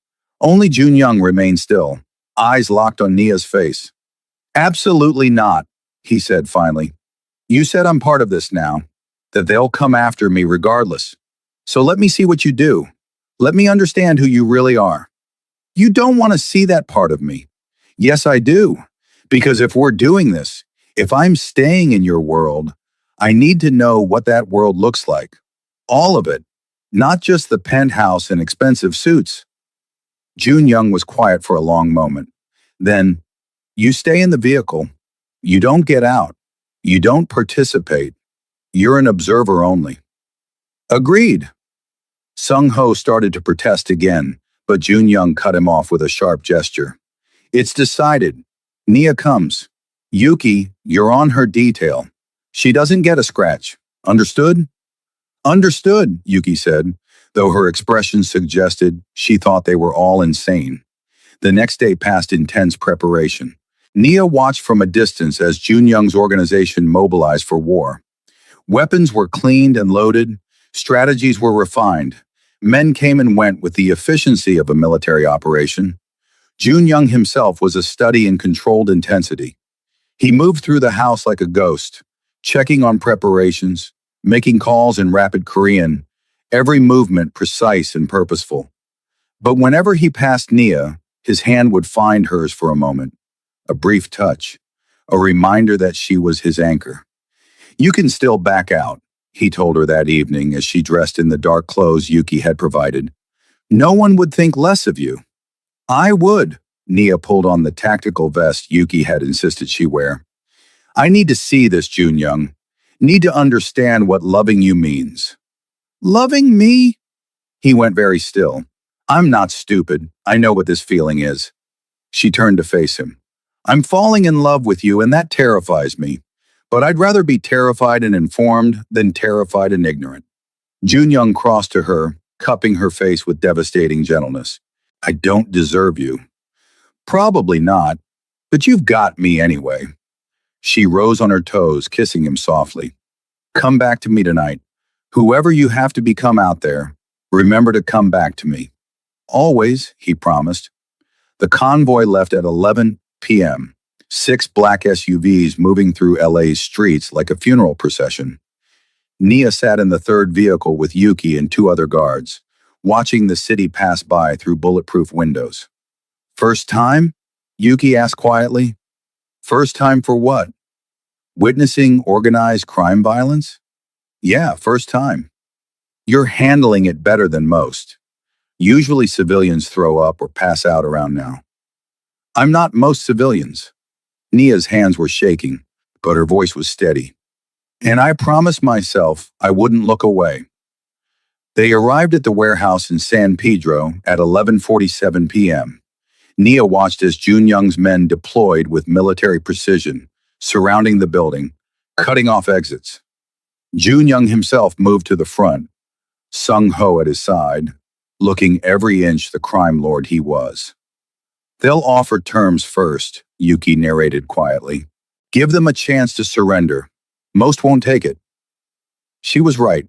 Only Jun Young remained still, eyes locked on Nia's face. Absolutely not, he said finally. You said I'm part of this now, that they'll come after me regardless. So let me see what you do. Let me understand who you really are. You don't want to see that part of me. Yes, I do. Because if we're doing this, if I'm staying in your world, I need to know what that world looks like. All of it. Not just the penthouse and expensive suits. Jun Young was quiet for a long moment. Then, you stay in the vehicle. You don't get out. You don't participate. You're an observer only. Agreed. Sung Ho started to protest again, but Jun Young cut him off with a sharp gesture. It's decided. Nia comes. Yuki, you're on her detail. She doesn't get a scratch. Understood? Understood, Yuki said, though her expression suggested she thought they were all insane. The next day passed intense preparation. Nia watched from a distance as Jun Young's organization mobilized for war. Weapons were cleaned and loaded, strategies were refined. Men came and went with the efficiency of a military operation. Jun Young himself was a study in controlled intensity. He moved through the house like a ghost, checking on preparations, making calls in rapid Korean, every movement precise and purposeful. But whenever he passed Nia, his hand would find hers for a moment, a brief touch, a reminder that she was his anchor. You can still back out, he told her that evening as she dressed in the dark clothes Yuki had provided. No one would think less of you. I would. Nia pulled on the tactical vest Yuki had insisted she wear. I need to see this, Jun Young. Need to understand what loving you means. Loving me? He went very still. I'm not stupid. I know what this feeling is. She turned to face him. I'm falling in love with you, and that terrifies me. But I'd rather be terrified and informed than terrified and ignorant. Jun Young crossed to her, cupping her face with devastating gentleness. I don't deserve you. Probably not, but you've got me anyway. She rose on her toes, kissing him softly. Come back to me tonight. Whoever you have to become out there, remember to come back to me. Always, he promised. The convoy left at 11 p.m., 6 black SUVs moving through LA's streets like a funeral procession. Nia sat in the third vehicle with Yuki and 2 other guards, watching the city pass by through bulletproof windows. First time? Yuki asked quietly. First time for what? Witnessing organized crime violence? Yeah, first time. You're handling it better than most. Usually civilians throw up or pass out around now. I'm not most civilians. Nia's hands were shaking, but her voice was steady. And I promised myself I wouldn't look away. They arrived at the warehouse in San Pedro at 11:47 p.m. Nia watched as Jun Young's men deployed with military precision, surrounding the building, cutting off exits. Jun Young himself moved to the front, Sung Ho at his side, looking every inch the crime lord he was. They'll offer terms first, Yuki narrated quietly. Give them a chance to surrender. Most won't take it. She was right.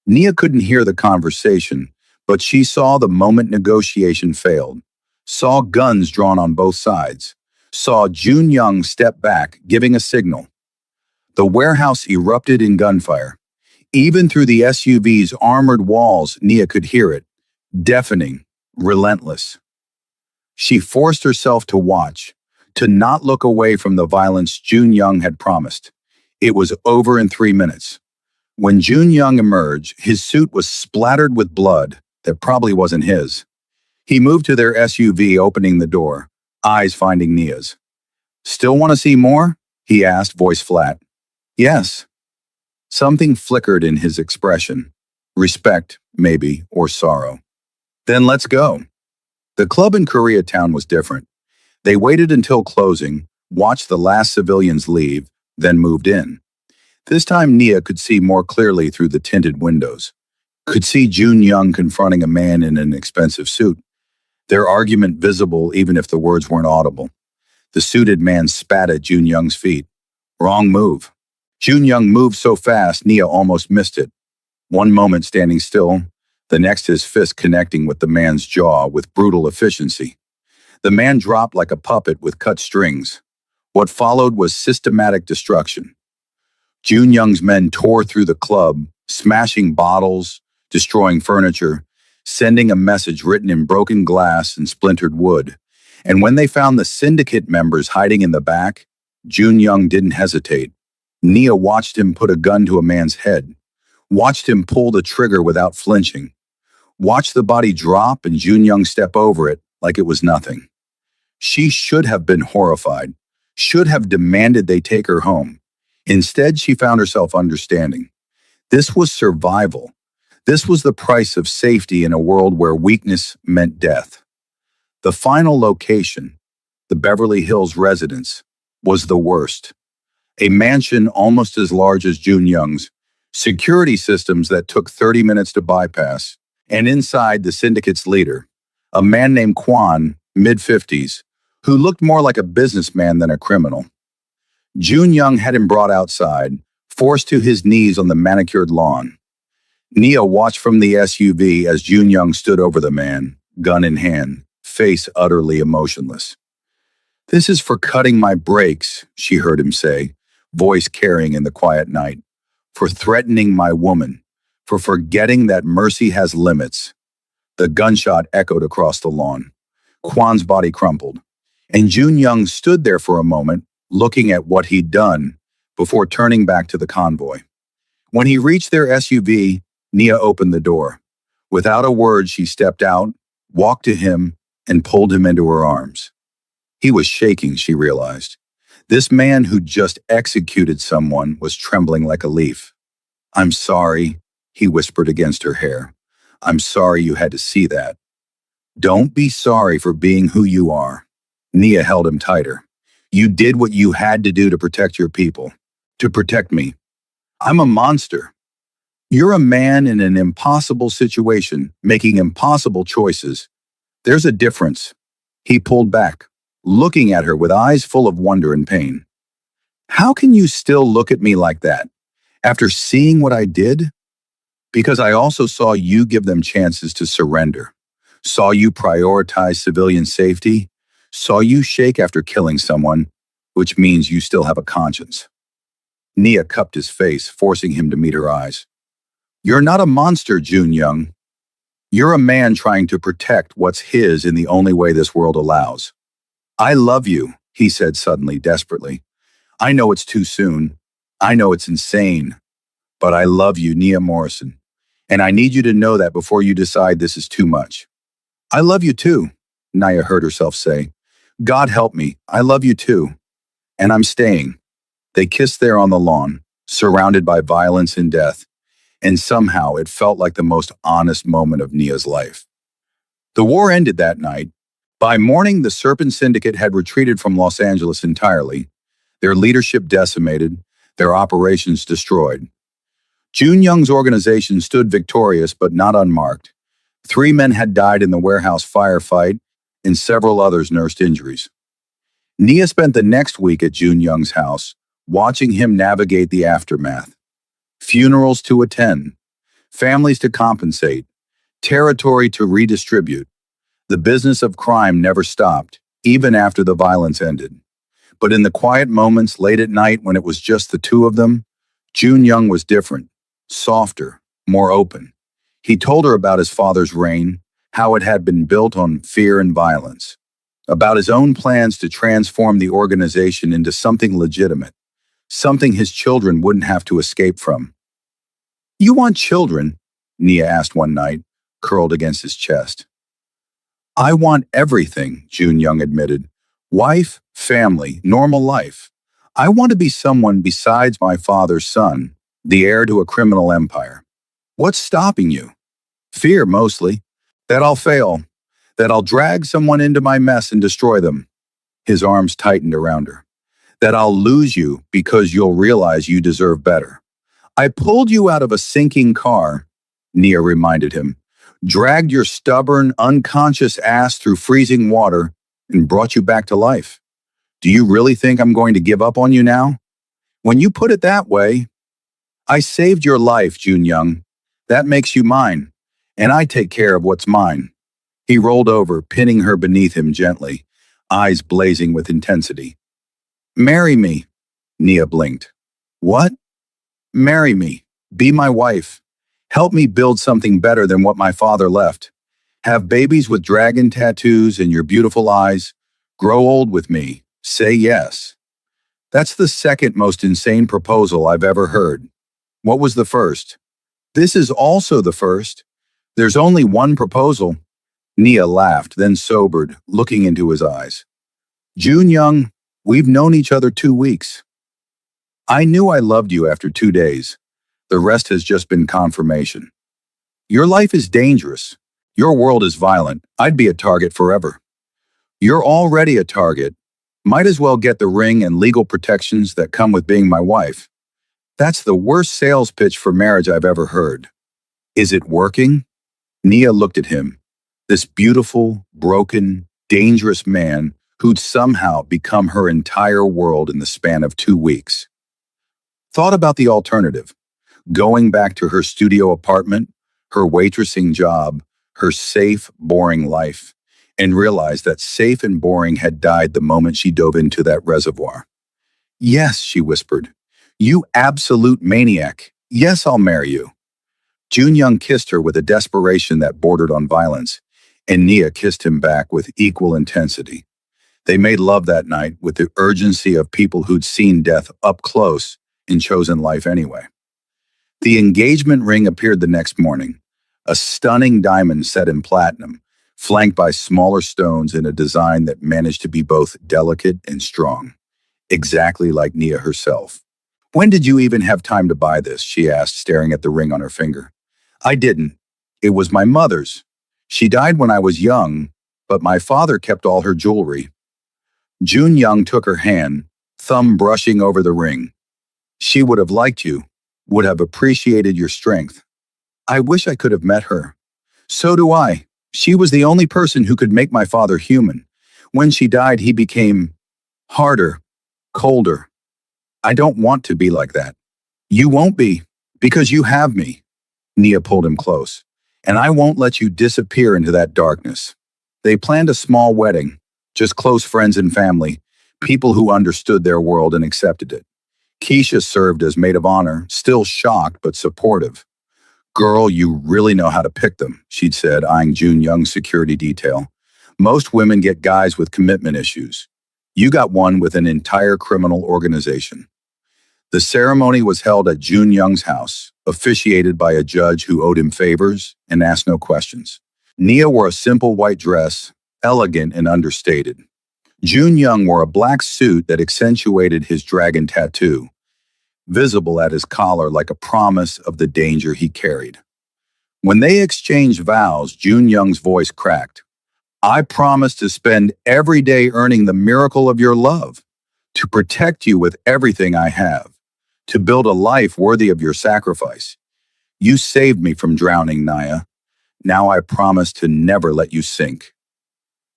Nia couldn't hear the conversation, but she saw the moment negotiation failed, saw guns drawn on both sides, saw Jun Young step back, giving a signal. The warehouse erupted in gunfire. Even through the SUV's armored walls, Nia could hear it, deafening, relentless. She forced herself to watch, to not look away from the violence Jun Young had promised. It was over in 3 minutes. When Jun Young emerged, his suit was splattered with blood that probably wasn't his. He moved to their SUV, opening the door, eyes finding Nia's. Still want to see more? He asked, voice flat. Yes. Something flickered in his expression. Respect, maybe, or sorrow. Then let's go. The club in Koreatown was different. They waited until closing, watched the last civilians leave, then moved in. This time Nia could see more clearly through the tinted windows. Could see Jun Young confronting a man in an expensive suit. Their argument visible even if the words weren't audible. The suited man spat at Jun Young's feet. Wrong move. Jun Young moved so fast Nia almost missed it. One moment standing still, the next his fist connecting with the man's jaw with brutal efficiency. The man dropped like a puppet with cut strings. What followed was systematic destruction. Jun Young's men tore through the club, smashing bottles, destroying furniture, sending a message written in broken glass and splintered wood. And when they found the syndicate members hiding in the back, Jun Young didn't hesitate. Nia watched him put a gun to a man's head, watched him pull the trigger without flinching, watched the body drop and Jun Young step over it like it was nothing. She should have been horrified, should have demanded they take her home. Instead, she found herself understanding. This was survival. This was the price of safety in a world where weakness meant death. The final location, the Beverly Hills residence, was the worst. A mansion almost as large as Jun Young's, security systems that took 30 minutes to bypass, and inside the syndicate's leader, a man named Kwan, mid-50s, who looked more like a businessman than a criminal. Jun Young had him brought outside, forced to his knees on the manicured lawn. Nia watched from the SUV as Jun Young stood over the man, gun in hand, face utterly emotionless. This is for cutting my brakes, she heard him say, voice carrying in the quiet night. For threatening my woman. For forgetting that mercy has limits. The gunshot echoed across the lawn. Kwan's body crumpled. And Jun Young stood there for a moment, looking at what he'd done, before turning back to the convoy. When he reached their SUV, Nia opened the door. Without a word, she stepped out, walked to him, and pulled him into her arms. He was shaking, she realized. This man who'd just executed someone was trembling like a leaf. "I'm sorry," he whispered against her hair. "I'm sorry you had to see that." "Don't be sorry for being who you are." Nia held him tighter. "You did what you had to do to protect your people, to protect me. I'm a monster. You're a man in an impossible situation, making impossible choices. There's a difference." He pulled back, looking at her with eyes full of wonder and pain. "How can you still look at me like that, after seeing what I did?" "Because I also saw you give them chances to surrender. Saw you prioritize civilian safety. Saw you shake after killing someone, which means you still have a conscience." Nia cupped his face, forcing him to meet her eyes. "You're not a monster, Jun Young. You're a man trying to protect what's his in the only way this world allows." "I love you," he said suddenly, desperately. "I know it's too soon. I know it's insane. But I love you, Nia Morrison. And I need you to know that before you decide this is too much." "I love you too," Nia heard herself say. "God help me, I love you too. And I'm staying." They kissed there on the lawn, surrounded by violence and death, and somehow it felt like the most honest moment of Nia's life. The war ended that night. By morning, the Serpent Syndicate had retreated from Los Angeles entirely, their leadership decimated, their operations destroyed. Jun Young's organization stood victorious but not unmarked. 3 men had died in the warehouse firefight, and several others nursed injuries. Nia spent the next week at Jun Young's house, watching him navigate the aftermath. Funerals to attend, families to compensate, territory to redistribute. The business of crime never stopped, even after the violence ended. But in the quiet moments late at night when it was just the two of them, Jun Young was different, softer, more open. He told her about his father's reign, how it had been built on fear and violence, about his own plans to transform the organization into something legitimate, something his children wouldn't have to escape from. "You want children?" Nia asked one night, curled against his chest. "I want everything," Jun Young admitted. "Wife, family, normal life. I want to be someone besides my father's son, the heir to a criminal empire." "What's stopping you?" "Fear, mostly. That I'll fail. That I'll drag someone into my mess and destroy them." His arms tightened around her. "That I'll lose you because you'll realize you deserve better." "I pulled you out of a sinking car," Nia reminded him. "Dragged your stubborn, unconscious ass through freezing water and brought you back to life. Do you really think I'm going to give up on you now?" "When you put it that way, I saved your life, Jun Young. That makes you mine, and I take care of what's mine." He rolled over, pinning her beneath him gently, eyes blazing with intensity. "Marry me," Nia blinked. "What?" "Marry me. Be my wife. Help me build something better than what my father left. Have babies with dragon tattoos and your beautiful eyes. Grow old with me. Say yes." That's the second most insane proposal I've ever heard. What was the first? This is also the first. There's only one proposal. Nia laughed, then sobered, looking into his eyes. "Jun Young, we've known each other 2 weeks. I knew I loved you after 2 days. The rest has just been confirmation. Your life is dangerous. Your world is violent. I'd be a target forever. You're already a target. Might as well get the ring and legal protections that come with being my wife. That's the worst sales pitch for marriage I've ever heard. Is it working?" Nia looked at him, this beautiful, broken, dangerous man who'd somehow become her entire world in the span of 2 weeks. Thought about the alternative, going back to her studio apartment, her waitressing job, her safe, boring life, and realized that safe and boring had died the moment she dove into that reservoir. "Yes," she whispered. "You absolute maniac. Yes, I'll marry you." Jun Young kissed her with a desperation that bordered on violence, and Nia kissed him back with equal intensity. They made love that night with the urgency of people who'd seen death up close and chosen life anyway. The engagement ring appeared the next morning, a stunning diamond set in platinum, flanked by smaller stones in a design that managed to be both delicate and strong, exactly like Nia herself. When did you even have time to buy this? She asked, staring at the ring on her finger. I didn't. It was my mother's. She died when I was young, but my father kept all her jewelry. June Young took her hand, thumb brushing over the ring. She would have liked you, would have appreciated your strength. I wish I could have met her. So do I. She was the only person who could make my father human. When she died, he became harder, colder. I don't want to be like that. You won't be, because you have me. Nia pulled him close. And I won't let you disappear into that darkness. They planned a small wedding, just close friends and family, people who understood their world and accepted it. Keisha served as maid of honor, still shocked but supportive. Girl, you really know how to pick them, she'd said, eyeing June Young's security detail. Most women get guys with commitment issues. You got one with an entire criminal organization. The ceremony was held at June Young's house, officiated by a judge who owed him favors and asked no questions. Nia wore a simple white dress, elegant and understated. June Young wore a black suit that accentuated his dragon tattoo, visible at his collar like a promise of the danger he carried. When they exchanged vows, June Young's voice cracked. I promise to spend every day earning the miracle of your love, to protect you with everything I have, to build a life worthy of your sacrifice. You saved me from drowning, Nia. Now I promise to never let you sink.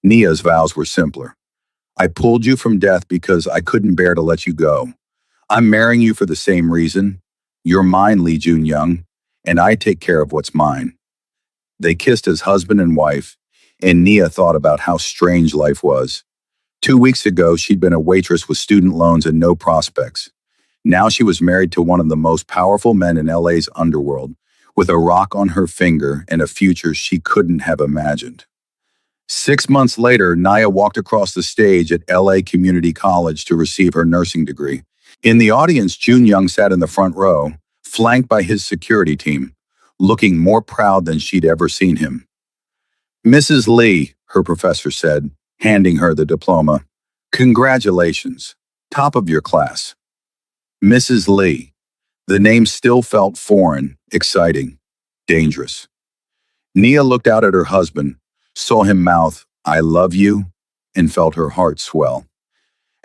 Nia's vows were simpler. I pulled you from death because I couldn't bear to let you go. I'm marrying you for the same reason. You're mine, Lee June Young, and I take care of what's mine. They kissed as husband and wife, and Nia thought about how strange life was. 2 weeks ago, she'd been a waitress with student loans and no prospects. Now she was married to one of the most powerful men in LA's underworld, with a rock on her finger and a future she couldn't have imagined. 6 months later, Nia walked across the stage at LA Community College to receive her nursing degree. In the audience, June Young sat in the front row, flanked by his security team, looking more proud than she'd ever seen him. Mrs. Lee, her professor said, handing her the diploma. Congratulations. Top of your class. Mrs. Lee. The name still felt foreign, exciting, dangerous. Nia looked out at her husband, saw him mouth, I love you, and felt her heart swell.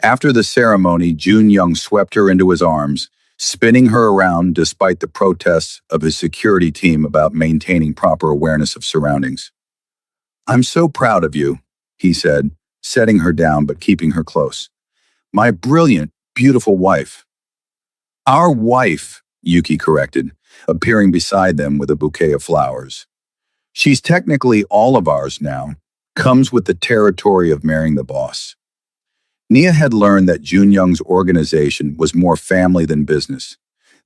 After the ceremony, June Young swept her into his arms, spinning her around despite the protests of his security team about maintaining proper awareness of surroundings. I'm so proud of you, he said, setting her down but keeping her close. My brilliant, beautiful wife. Our wife, Yuki corrected, appearing beside them with a bouquet of flowers. She's technically all of ours now, comes with the territory of marrying the boss. Nia had learned that June Young's organization was more family than business.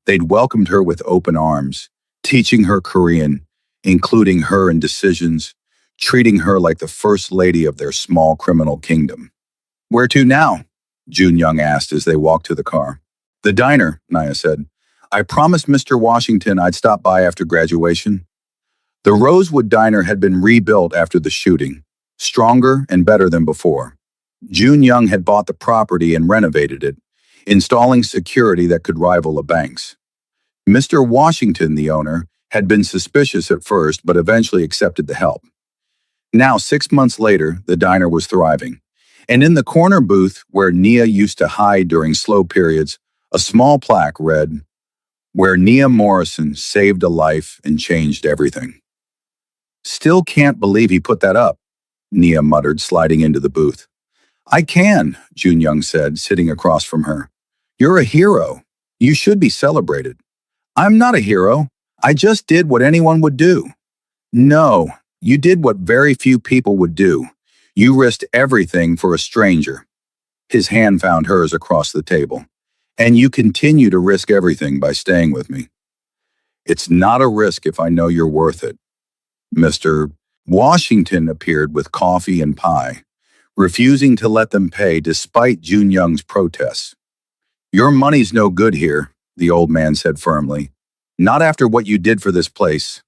They'd welcomed her with open arms, teaching her Korean, including her in decisions, treating her like the first lady of their small criminal kingdom. Where to now? June Young asked as they walked to the car. The diner, Nia said. I promised Mr. Washington I'd stop by after graduation. The Rosewood Diner had been rebuilt after the shooting, stronger and better than before. June Young had bought the property and renovated it, installing security that could rival a bank's. Mr. Washington, the owner, had been suspicious at first but eventually accepted the help. Now, 6 months later, the diner was thriving. And in the corner booth where Nia used to hide during slow periods, a small plaque read, Where Nia Morrison saved a life and changed everything. Still can't believe he put that up, Nia muttered, sliding into the booth. I can, June Young said, sitting across from her. You're a hero. You should be celebrated. I'm not a hero. I just did what anyone would do. No, you did what very few people would do. You risked everything for a stranger. His hand found hers across the table. And you continue to risk everything by staying with me. It's not a risk if I know you're worth it. Mr. Washington appeared with coffee and pie, refusing to let them pay despite June Young's protests. Your money's no good here, the old man said firmly. Not after what you did for this place,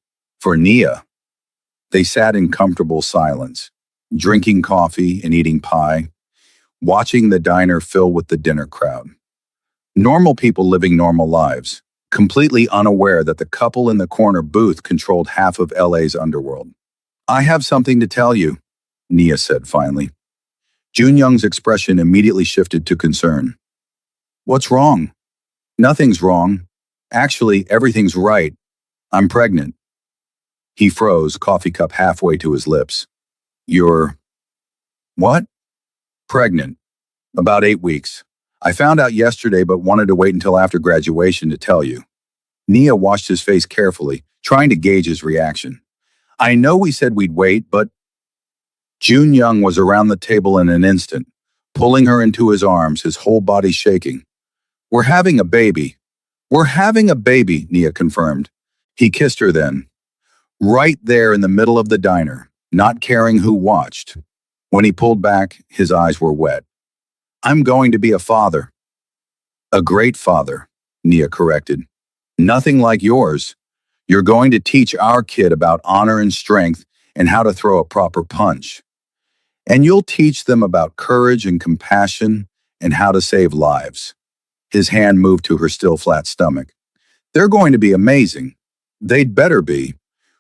For Nia, they sat in comfortable silence, drinking coffee and eating pie, watching the diner fill with the dinner crowd. Normal people living normal lives, completely unaware that the couple in the corner booth controlled half of LA's underworld. I have something to tell you, Nia said finally. Jun Young's expression immediately shifted to concern. What's wrong? Nothing's wrong. Actually, everything's right. I'm pregnant. He froze, coffee cup halfway to his lips. You're… what? Pregnant. About 8 weeks. I found out yesterday but wanted to wait until after graduation to tell you. Nia washed his face carefully, trying to gauge his reaction. I know we said we'd wait, but… Jun Young was around the table in an instant, pulling her into his arms, his whole body shaking. We're having a baby. We're having a baby, Nia confirmed. He kissed her then, right there in the middle of the diner, not caring who watched. When he pulled back, his eyes were wet. I'm going to be a father. A great father, Nia corrected. Nothing like yours. You're going to teach our kid about honor and strength and how to throw a proper punch. And you'll teach them about courage and compassion and how to save lives. His hand moved to her still flat stomach. They're going to be amazing. They'd better be.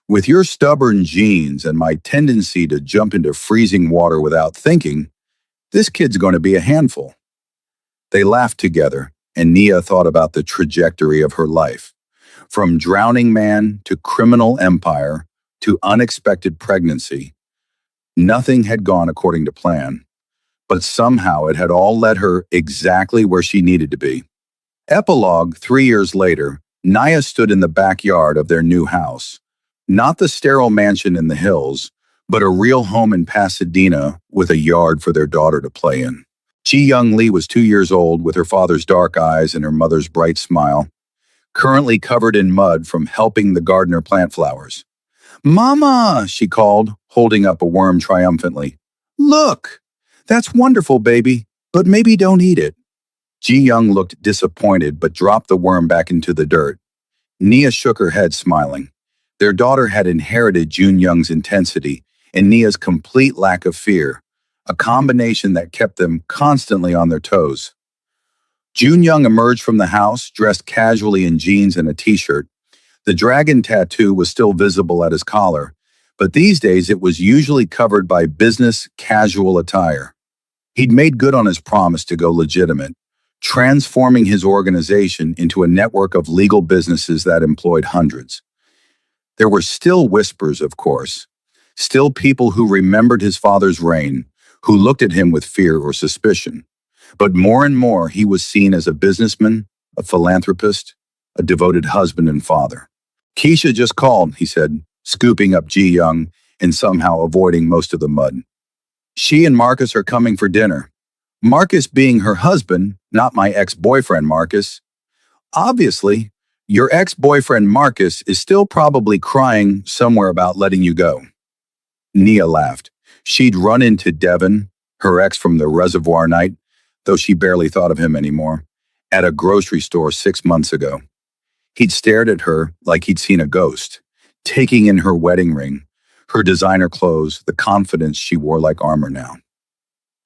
With your stubborn genes and my tendency to jump into freezing water without thinking, this kid's going to be a handful. They laughed together, and Nia thought about the trajectory of her life. From drowning man to criminal empire to unexpected pregnancy. Nothing had gone according to plan, but somehow it had all led her exactly where she needed to be. Epilogue: 3 years later, Nia stood in the backyard of their new house. Not the sterile mansion in the hills, but a real home in Pasadena with a yard for their daughter to play in. Ji Young Lee was 2 years old with her father's dark eyes and her mother's bright smile, currently covered in mud from helping the gardener plant flowers. Mama, she called, holding up a worm triumphantly. Look, that's wonderful, baby, but maybe don't eat it. Ji Young looked disappointed but dropped the worm back into the dirt. Nia shook her head, smiling. Their daughter had inherited Jun Young's intensity and Nia's complete lack of fear, a combination that kept them constantly on their toes. Jun Young emerged from the house, dressed casually in jeans and a t-shirt. The dragon tattoo was still visible at his collar, but these days it was usually covered by business casual attire. He'd made good on his promise to go legitimate, transforming his organization into a network of legal businesses that employed hundreds. There were still whispers, of course, still people who remembered his father's reign, who looked at him with fear or suspicion. But more and more, he was seen as a businessman, a philanthropist, a devoted husband and father. Keisha just called, he said, scooping up Ji Young and somehow avoiding most of the mud. She and Marcus are coming for dinner. Marcus being her husband, not my ex-boyfriend Marcus. Obviously, your ex-boyfriend Marcus is still probably crying somewhere about letting you go. Nia laughed. She'd run into Devin, her ex from the reservoir night, though she barely thought of him anymore, at a grocery store 6 months ago. He'd stared at her like he'd seen a ghost, taking in her wedding ring, her designer clothes, the confidence she wore like armor now.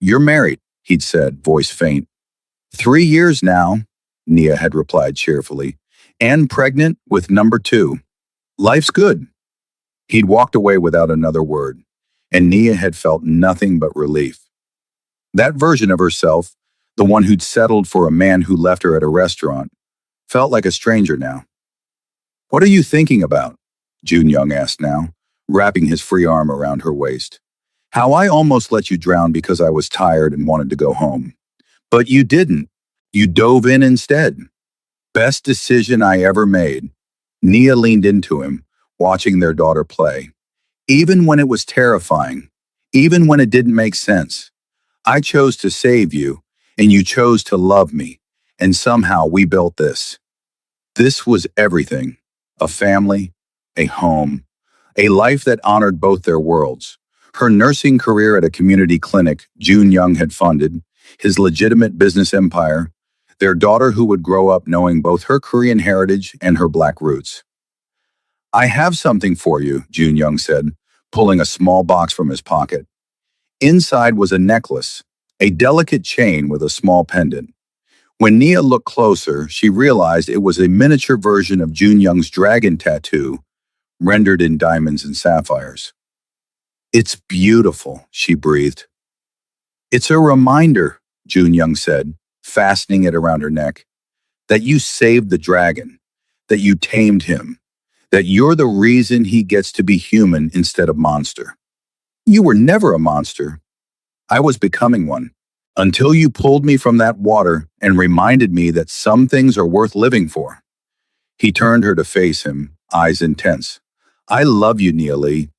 You're married, he'd said, voice faint. 3 years now, Nia had replied cheerfully, and pregnant with number 2. Life's good. He'd walked away without another word, and Nia had felt nothing but relief. That version of herself, the one who'd settled for a man who left her at a restaurant, felt like a stranger now. What are you thinking about? Jun Young asked now, wrapping his free arm around her waist. How I almost let you drown because I was tired and wanted to go home. But you didn't. You dove in instead. Best decision I ever made. Nia leaned into him, watching their daughter play. Even when it was terrifying, even when it didn't make sense, I chose to save you, and you chose to love me, and somehow we built this. This was everything. A family, a home, a life that honored both their worlds. Her nursing career at a community clinic Jun Young had funded, his legitimate business empire, their daughter who would grow up knowing both her Korean heritage and her Black roots. I have something for you, Jun Young said, pulling a small box from his pocket. Inside was a necklace, a delicate chain with a small pendant. When Nia looked closer, she realized it was a miniature version of Jun Young's dragon tattoo, rendered in diamonds and sapphires. It's beautiful, she breathed. It's a reminder, Jun Young said, fastening it around her neck, that you saved the dragon, that you tamed him, that you're the reason he gets to be human instead of monster. You were never a monster. I was becoming one. Until you pulled me from that water and reminded me that some things are worth living for. He turned her to face him, eyes intense. I love you, Nia Lee.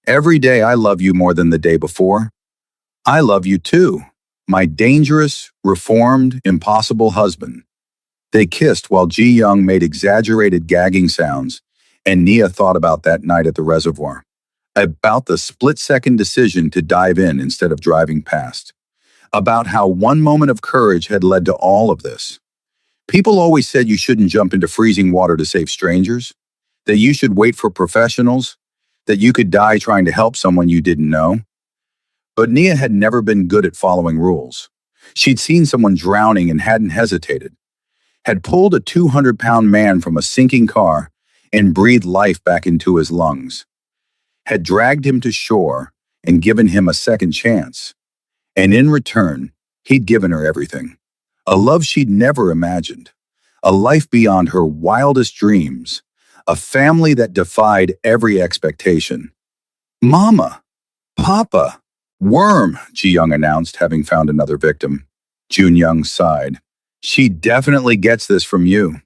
Every day I love you more than the day before. I love you too, my dangerous, reformed, impossible husband. They kissed while Ji Young made exaggerated gagging sounds, and Nia thought about that night at the reservoir. About the split-second decision to dive in instead of driving past. About how one moment of courage had led to all of this. People always said you shouldn't jump into freezing water to save strangers, that you should wait for professionals, that you could die trying to help someone you didn't know. But Nia had never been good at following rules. She'd seen someone drowning and hadn't hesitated, had pulled a 200-pound man from a sinking car and breathed life back into his lungs, had dragged him to shore and given him a second chance. And in return, he'd given her everything. A love she'd never imagined. A life beyond her wildest dreams. A family that defied every expectation. Mama! Papa! Worm, Ji Young announced, having found another victim. Jun Young sighed. She definitely gets this from you.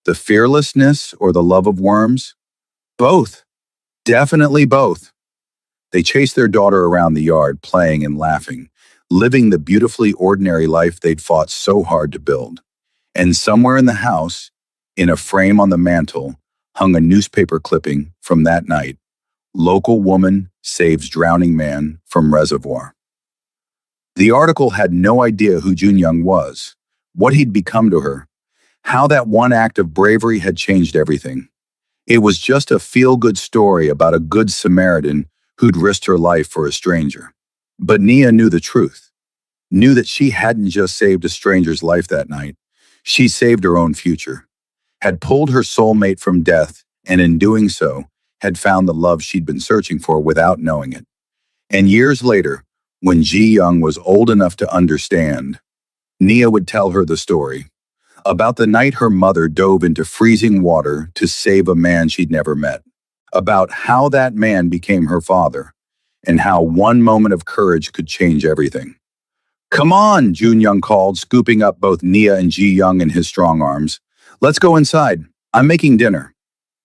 The fearlessness or the love of worms? Both. Definitely both. They chased their daughter around the yard, playing and laughing, living the beautifully ordinary life they'd fought so hard to build. And somewhere in the house, in a frame on the mantel, hung a newspaper clipping from that night. Local woman saves drowning man from reservoir. The article had no idea who Jun Young was, what he'd become to her, how that one act of bravery had changed everything. It was just a feel-good story about a good Samaritan who'd risked her life for a stranger. But Nia knew the truth, knew that she hadn't just saved a stranger's life that night. She saved her own future, had pulled her soulmate from death, and in doing so, had found the love she'd been searching for without knowing it. And years later, when Ji Young was old enough to understand, Nia would tell her the story about the night her mother dove into freezing water to save a man she'd never met, about how that man became her father, and how one moment of courage could change everything. Come on, Jun Young called, scooping up both Nia and Ji Young in his strong arms. Let's go inside. I'm making dinner.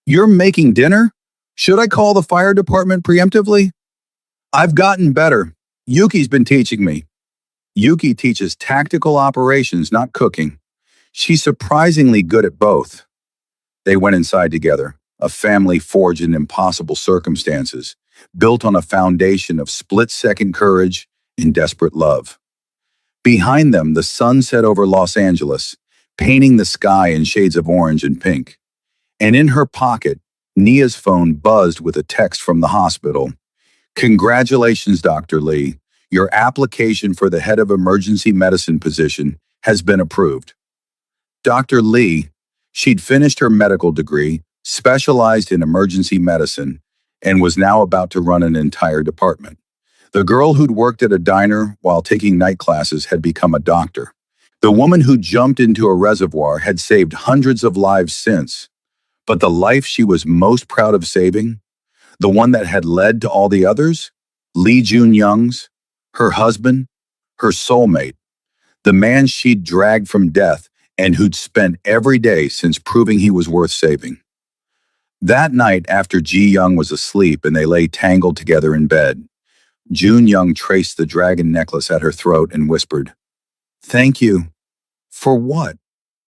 You're making dinner? Should I call the fire department preemptively? I've gotten better. Yuki's been teaching me. Yuki teaches tactical operations, not cooking. She's surprisingly good at both. They went inside together, a family forged in impossible circumstances, built on a foundation of split-second courage and desperate love. Behind them, the sun set over Los Angeles, painting the sky in shades of orange and pink. And in her pocket, Nia's phone buzzed with a text from the hospital. Congratulations, Dr. Lee. Your application for the head of emergency medicine position has been approved. Dr. Lee, she'd finished her medical degree, specialized in emergency medicine, and was now about to run an entire department. The girl who'd worked at a diner while taking night classes had become a doctor. The woman who jumped into a reservoir had saved hundreds of lives since. But the life she was most proud of saving, the one that had led to all the others, Lee Jun Young's, her husband, her soulmate, the man she'd dragged from death and who'd spent every day since proving he was worth saving. That night, after Ji Young was asleep and they lay tangled together in bed, Jun Young traced the dragon necklace at her throat and whispered, "Thank you." For what?